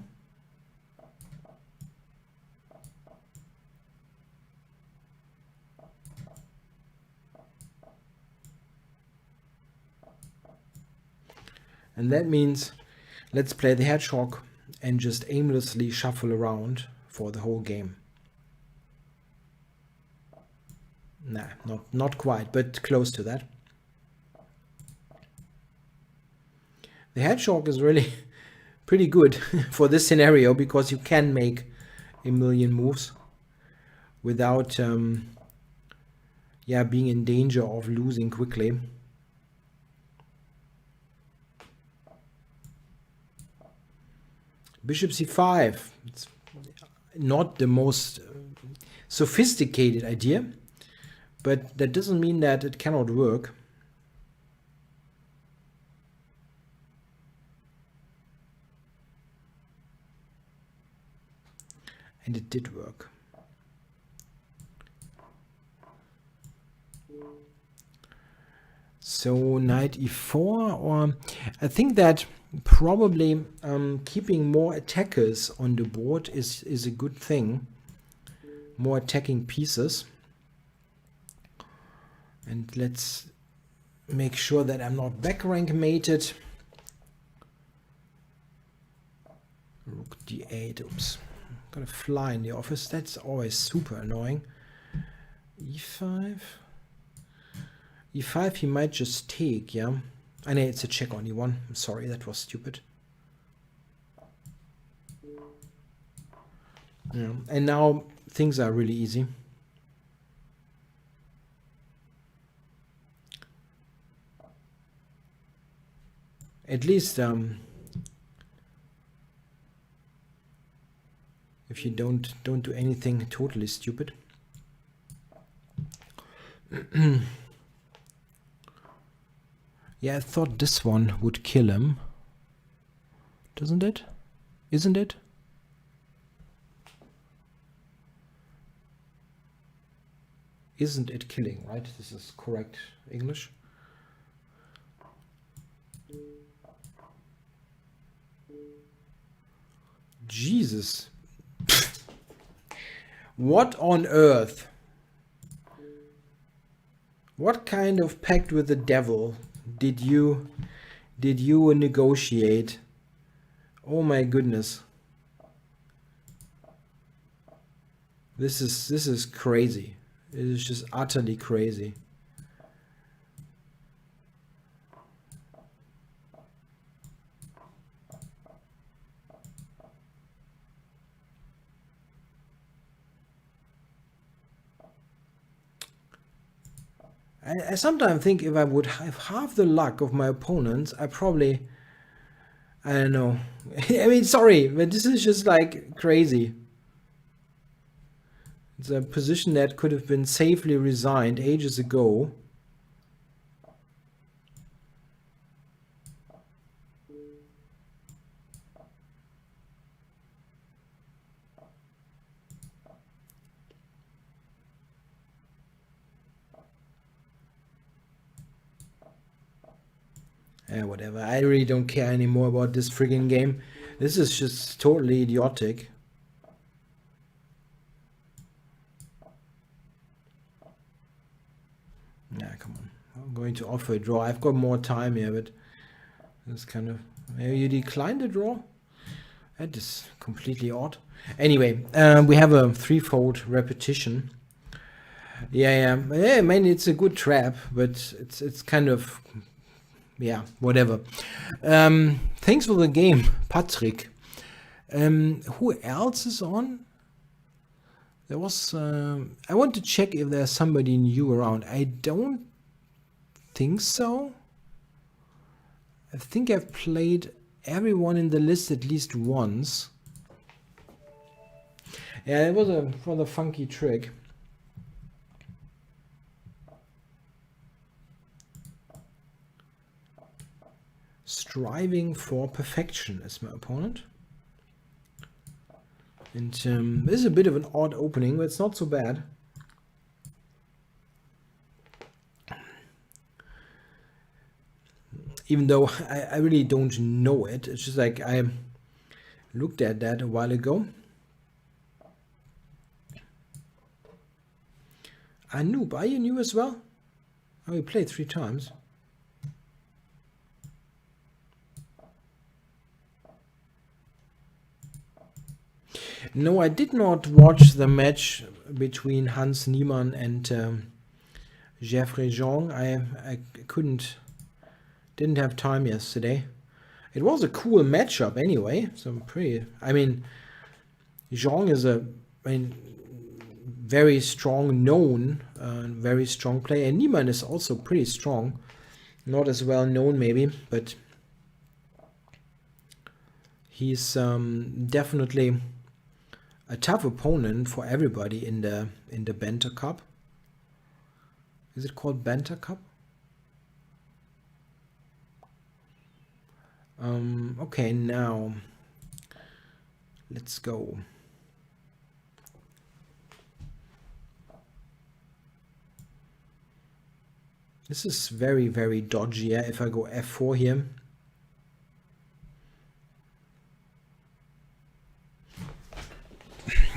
And that means let's play the hedgehog and just aimlessly shuffle around for the whole game. Nah, not quite, but close to that. The hedgehog is really pretty good for this scenario because you can make a million moves without yeah, being in danger of losing quickly. Bishop c5. It's not the most sophisticated idea, but that doesn't mean that it cannot work. And it did work. So knight e4, or I think that probably keeping more attackers on the board is a good thing. More attacking pieces. And let's make sure that I'm not back rank mated. Rook d8. Oops. Got a fly in the office. That's always super annoying. e5. e5 he might just take, yeah. I know it's a check on e1. I'm sorry, that was stupid. Yeah. And now things are really easy. At least if you don't do anything totally stupid. Yeah, I thought this one would kill him. Doesn't it? Isn't it? Isn't it killing, right? This is correct English. Jesus. What on earth? What kind of pact with the devil did you negotiate? Oh my goodness. This is crazy. It is just utterly crazy. I sometimes think if I would have half the luck of my opponents, I probably, I don't know. I mean, sorry, but this is just like crazy. It's a position that could have been safely resigned ages ago. Whatever. I really don't care anymore about this friggin' game. This is just totally idiotic. Yeah, come on. I'm going to offer a draw. I've got more time here, but it's kind of... Maybe you decline the draw? That is completely odd. Anyway, we have a threefold repetition. Yeah, I mean, it's a good trap, but it's kind of... Yeah, whatever. Thanks for the game, Patrick. Who else is on? There was... I want to check if there's somebody new around. I don't think so. I think I've played everyone in the list at least once. Yeah, it was a rather funky trick. Striving for perfection is my opponent. And this is a bit of an odd opening, but it's not so bad. Even though I really don't know it. It's just like I looked at that a while ago. Noob, are you new as well? Oh, we played 3 times. No, I did not watch the match between Hans Niemann and Jeffrey Jean. I didn't have time yesterday. It was a cool matchup anyway. So I mean, Jean is very strong known, very strong player. And Niemann is also pretty strong. Not as well known maybe, but he's definitely a tough opponent for everybody in the Banter Cup. Is it called Banter Cup? Okay, now let's go. This is very, very dodgy. Yeah? If I go f4 here.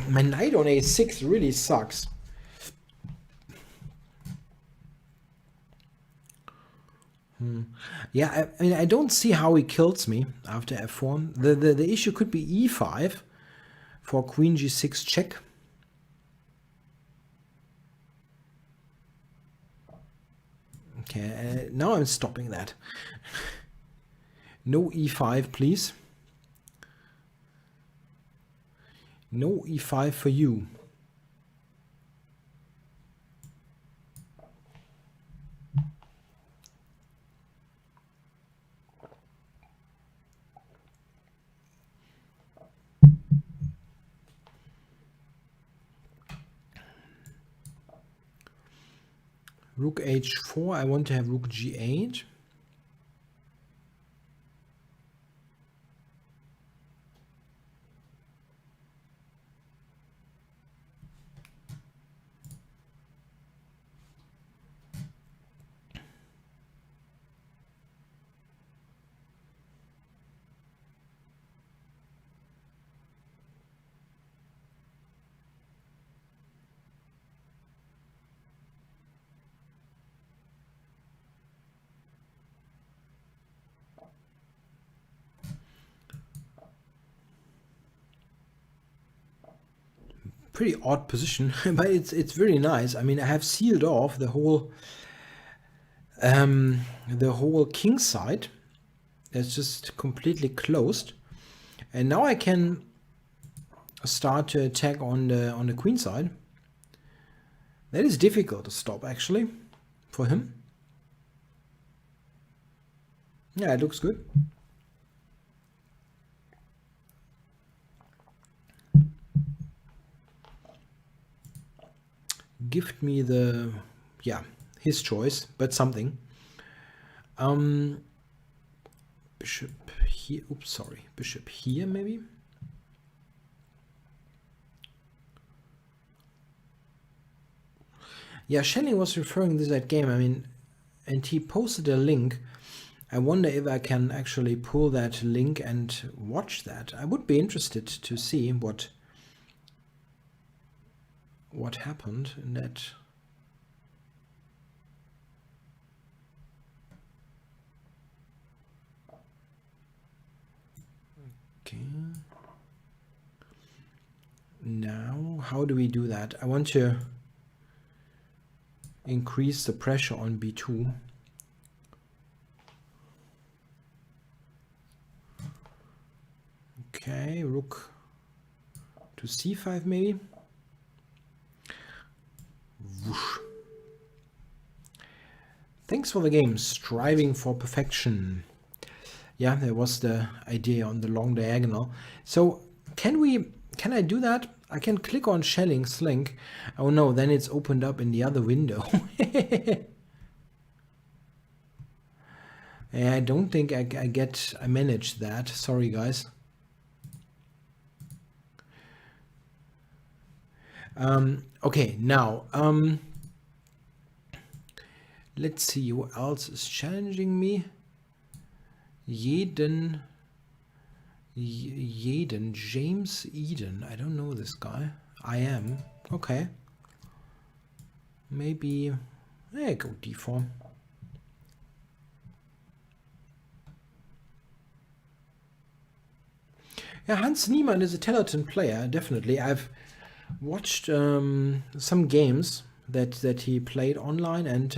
My knight on a6 really sucks. Yeah, I mean, I don't see how he kills me after f4. The issue could be e5 for queen g6 check. Okay, now I'm stopping that. No e5, please. No e5 for you. Rook h4. I want to have rook g8. Pretty odd position, but it's very nice. I mean, I have sealed off the whole king side. It's just completely closed, and now I can start to attack on the queen side. That is difficult to stop actually for him. Yeah, it looks good. Gift me the, yeah, his choice, but something. Bishop here. Oops, sorry. Bishop here, maybe. Yeah, Schelling was referring to that game. I mean, and he posted a link. I wonder if I can actually pull that link and watch that. I would be interested to see what happened in that. Okay. Now, how do we do that? I want to increase the pressure on b2. Okay, rook to c5 maybe. Whoosh. Thanks for the game, striving for perfection. Yeah, that was the idea on the long diagonal. So can I do that? I can click on Schelling's link. Oh no, then it's opened up in the other window. I don't think I managed that. Sorry guys. Okay, now let's see who else is challenging me. James Eden. I don't know this guy. I am. Okay. Maybe I go d4. Yeah, Hans Niemann is a talented player, definitely. I've watched some games that he played online, and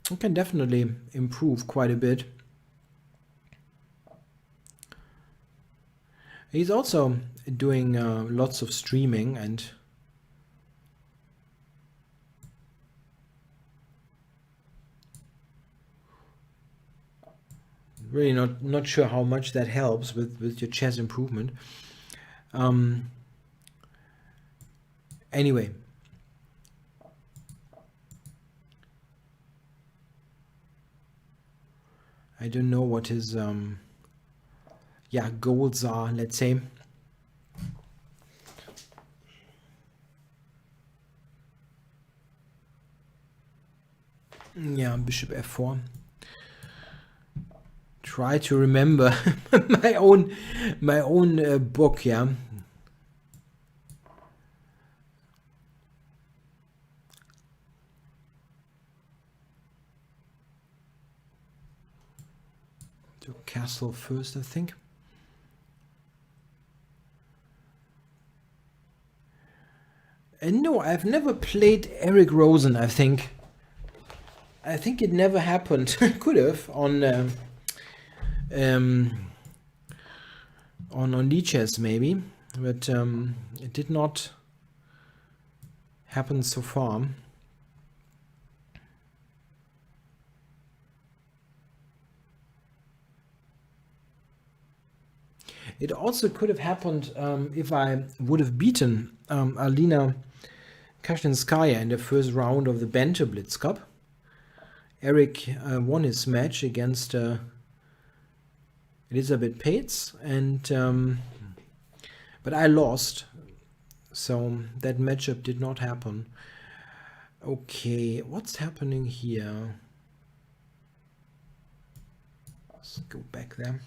he can definitely improve quite a bit. He's also doing lots of streaming, and really not sure how much that helps with your chess improvement. Anyway, I don't know what his goals are, let's say. Yeah, bishop f4. Try to remember my own book, yeah. To castle first, I think. And no, I've never played Eric Rosen, I think. I think it never happened. Could have on Lichess maybe, but it did not happen so far. It also could have happened if I would have beaten Alina Kashinskaya in the first round of the Banter Blitz Cup. Eric won his match against Elisabeth Pates, and but I lost, so that matchup did not happen. Okay, what's happening here? Let's go back there.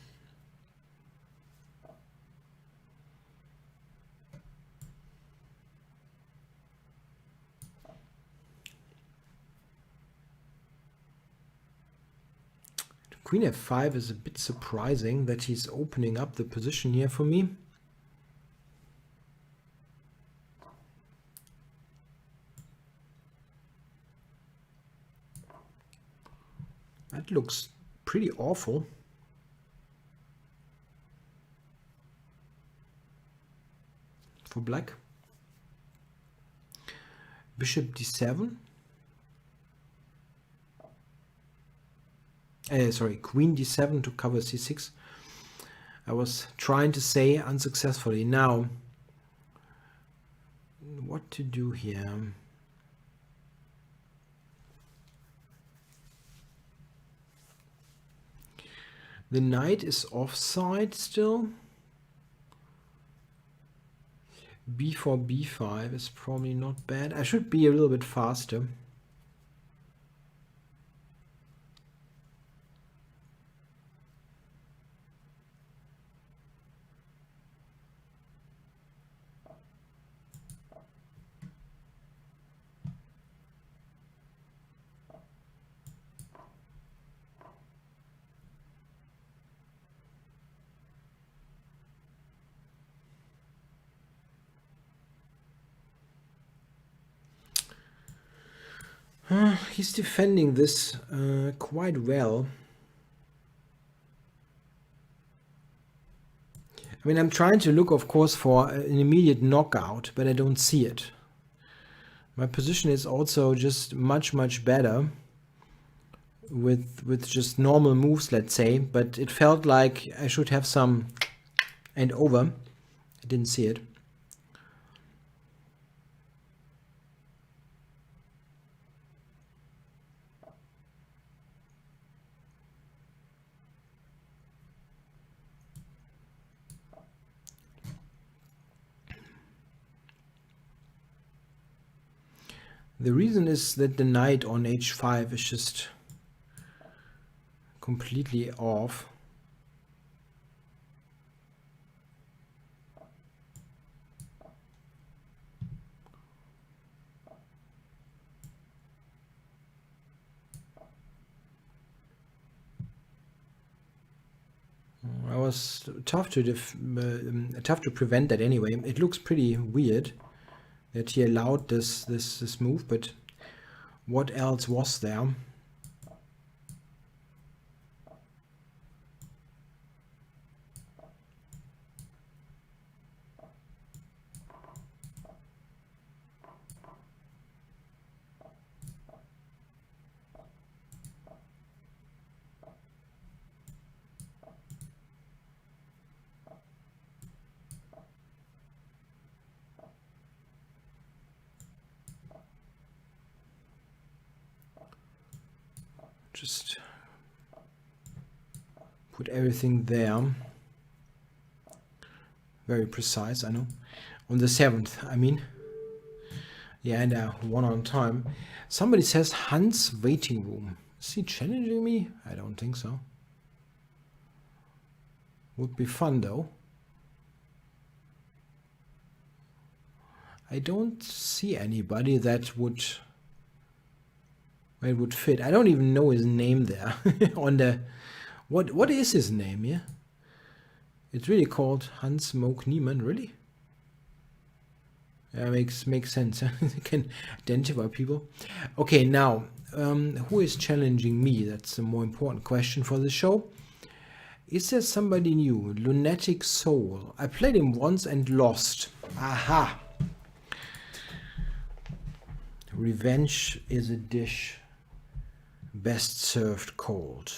Queen f5 is a bit surprising that he's opening up the position here for me. That looks pretty awful. For black. Bishop d7. Sorry, Queen d7 to cover c6. I was trying to say unsuccessfully. Now, what to do here? The knight is offside still. b4, b5 is probably not bad. I should be a little bit faster. He's defending this quite well. I mean, I'm trying to look, of course, for an immediate knockout, but I don't see it. My position is also just much better with just normal moves, let's say, but it felt like I should have some and over. I didn't see it. The reason is that the knight on h5 is just completely off. I was tough to prevent that anyway. It looks pretty weird that he allowed this move, but what else was there? Just put everything there. Very precise, I know. On the 7th, I mean. Yeah, and one on time. Somebody says Hans waiting room. Is he challenging me? I don't think so. Would be fun though. I don't see anybody that would where it would fit. I don't even know his name there. On the what is his name here? It's really called Hans Moke Niemann, really? Yeah, makes sense. You can identify people. Okay, now who is challenging me? That's a more important question for the show. Is there somebody new? Lunatic Soul. I played him once and lost. Aha! Revenge is a dish best served cold,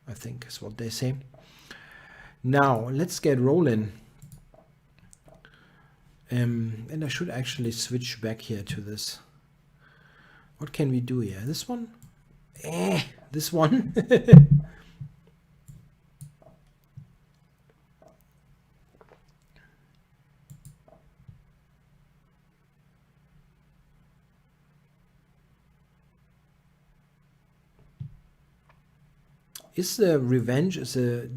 I think is what they say. Now let's get rolling. And I should actually switch back here to this. What can we do here? This one? This one? Is the revenge is a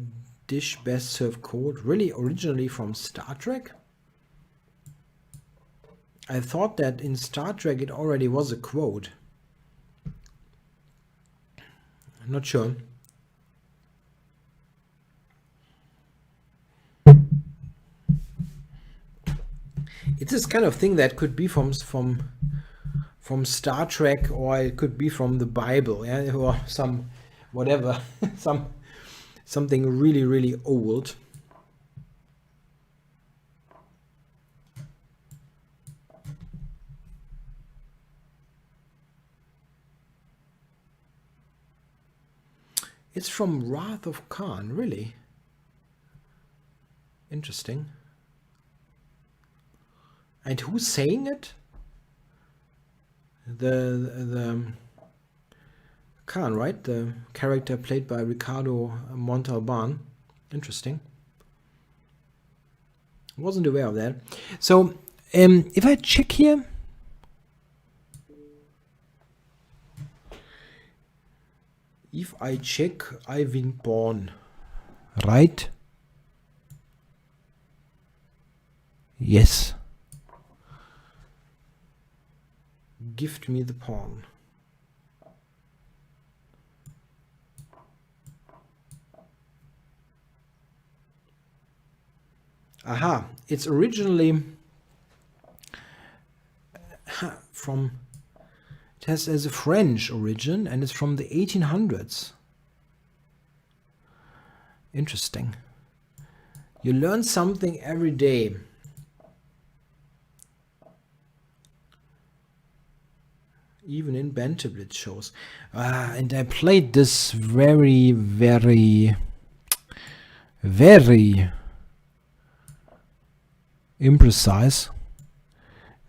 dish best served cold really originally from Star Trek? I thought that in Star Trek it already was a quote. I'm not sure. It's this kind of thing that could be from Star Trek, or it could be from the Bible, yeah, or some whatever, something really, really old. It's from Wrath of Khan, really? Interesting. And who's saying it? The Khan, right? The character played by Ricardo Montalban. Interesting. Wasn't aware of that. So, if I check here, I win pawn, right? Yes. Gift me the pawn. Aha, it's originally from, it has as a French origin and it's from the 1800s. Interesting. You learn something every day. Even in Banter Blitz shows. And I played this very, very, very imprecise,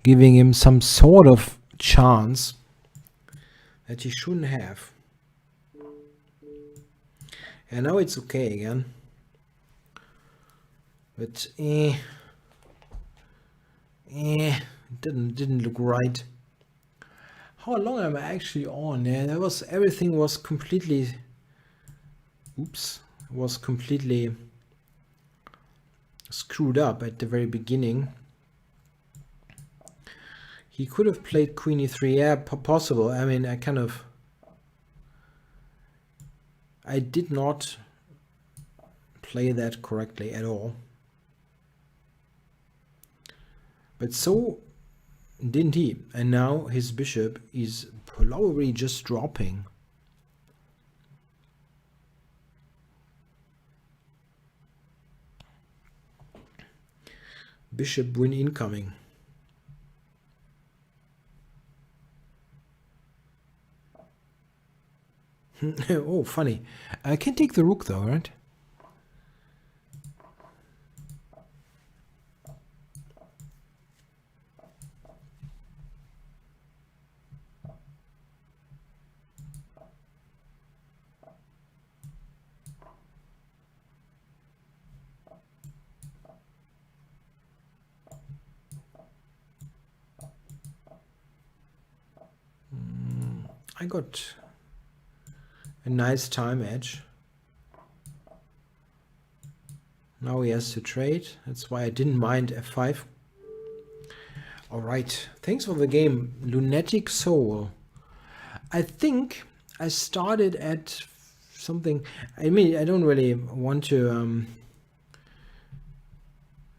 giving him some sort of chance that he shouldn't have. And now it's okay again. But didn't look right. How long am I actually on? Yeah, that was, everything was completely, was completely screwed up at the very beginning. He could have played Queen E3. Yeah, possible. I mean, I did not play that correctly at all. But so didn't he? And now his bishop is probably just dropping. Bishop win incoming. Oh, funny. I can take the rook though, right? I got a nice time edge. Now he has to trade. That's why I didn't mind f5. All right. Thanks for the game, Lunatic Soul. I think I started at something. I mean, I don't really want to.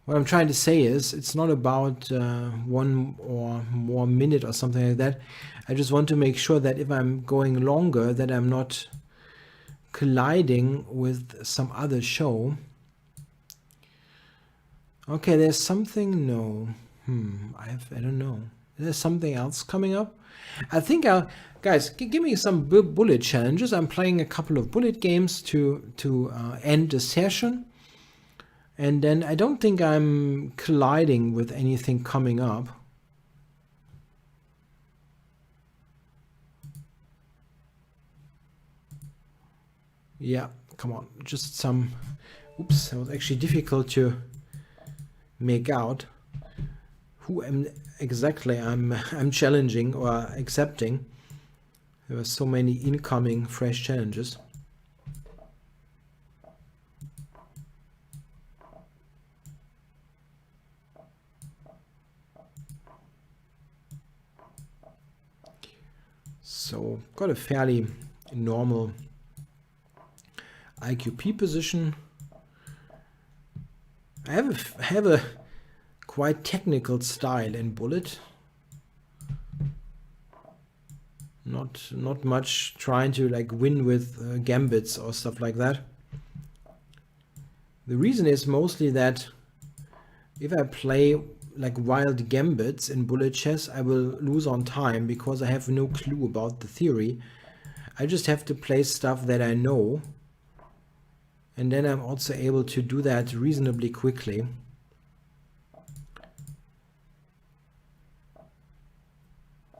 What I'm trying to say is, it's not about 1 or more minute or something like that. I just want to make sure that if I'm going longer, that I'm not colliding with some other show. Okay, there's something. No, I don't know. There's something else coming up. I think guys, give me some bullet challenges. I'm playing a couple of bullet games to end the session. And then I don't think I'm colliding with anything coming up. Yeah, come on, just some... Oops, that was actually difficult to make out who exactly I'm challenging or accepting. There were so many incoming fresh challenges. So got a fairly normal IQP position. I have a quite technical style in Bullet. Not much trying to like win with gambits or stuff like that. The reason is mostly that if I play like wild gambits in bullet chess, I will lose on time because I have no clue about the theory. I just have to play stuff that I know, and then I'm also able to do that reasonably quickly.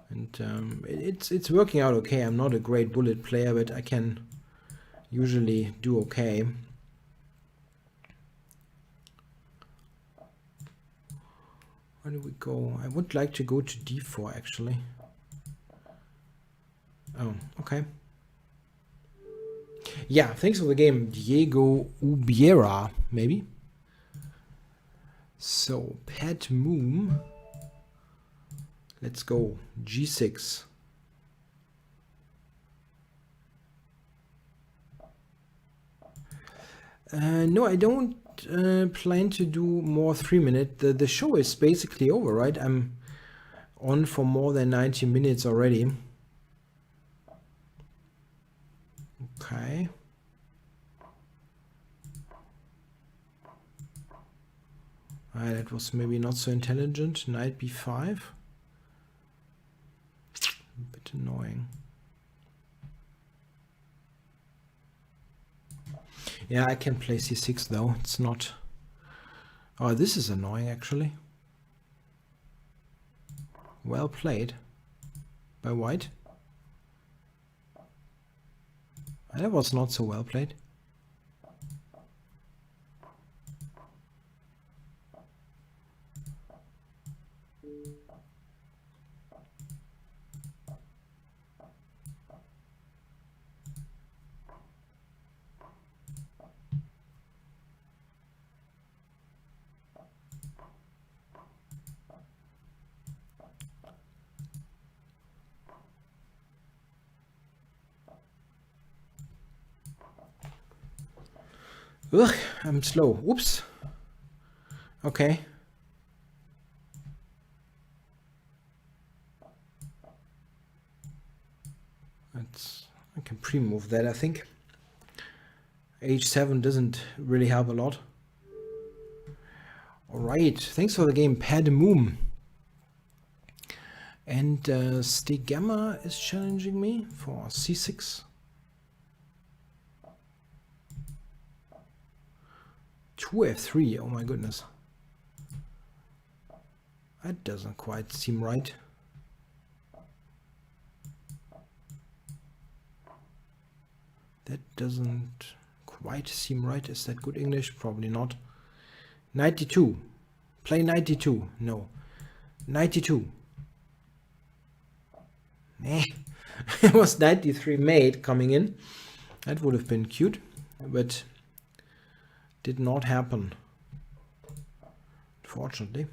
And it's working out okay. I'm not a great bullet player, but I can usually do okay. Where do we go? I would like to go to d4 actually. Oh, okay. Yeah, thanks for the game, Diego Ubiera, maybe. So, Pat Moom. Let's go. G6. No, I don't plan to do more 3-minute. The show is basically over, right? I'm on for more than 90 minutes already. Okay. That was maybe not so intelligent. Knight b5. A bit annoying. Yeah, I can play c6 though. It's not... Oh, this is annoying actually. Well played by white. That was not so well played. Ugh, I'm slow. Oops. Okay. I can pre-move that, I think. H7 doesn't really help a lot. Alright, thanks for the game, Padmoom. And Stegama is challenging me for c6. 2f3, oh my goodness. That doesn't quite seem right. That doesn't quite seem right. Is that good English? Probably not. 92. Play 92. No. 92. Eh. It was 93 mate coming in. That would have been cute, but did not happen, fortunately.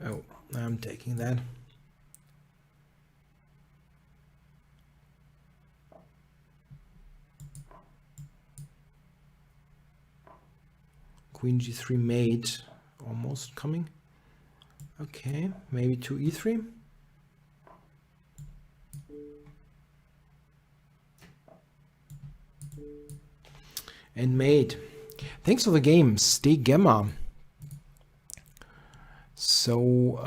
Oh, I'm taking that. Queen g3 mate almost coming. Okay, maybe to e3. And mate. Thanks for the game, Stay Gamma. So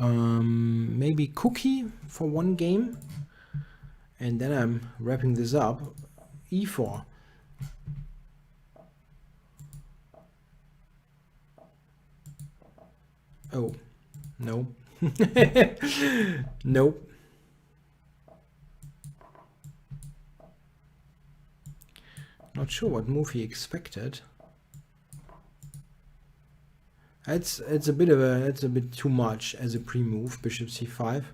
maybe cookie for one game, and then I'm wrapping this up. E4. Oh, no. Nope. Not sure what move he expected. It's a bit too much as a pre-move. Bishop c5.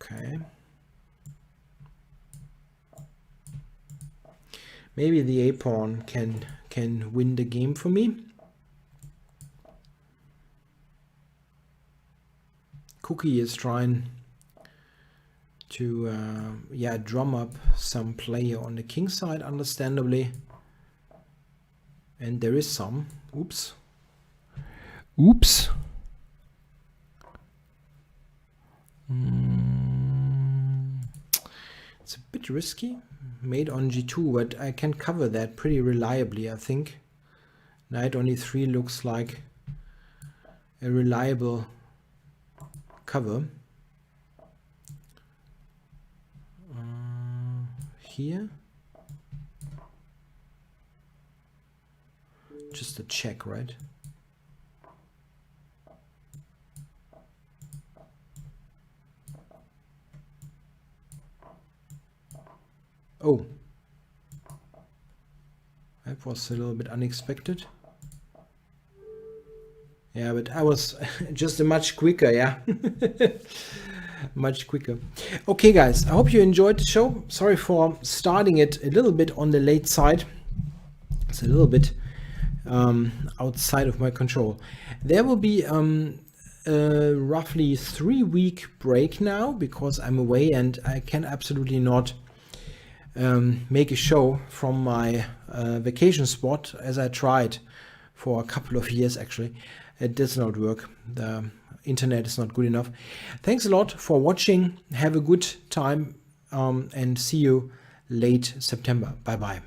Okay. Maybe the a pawn can win the game for me. Cookie is trying to yeah, drum up some player on the king side, understandably. And there is some. Oops. Oops. It's a bit risky. Mate on g2, but I can cover that pretty reliably, I think. Knight on e3 looks like a reliable cover. Here. Just a check, right? Oh, that was a little bit unexpected. Yeah, but I was just a much quicker, yeah. Much quicker. Okay, guys, I hope you enjoyed the show. Sorry for starting it a little bit on the late side. It's a little bit outside of my control. There will be a roughly 3-week break now because I'm away and I can absolutely not make a show from my vacation spot, as I tried for a couple of years. Actually, it does not work. The internet is not good enough. Thanks a lot for watching. Have a good time and see you late September. Bye bye.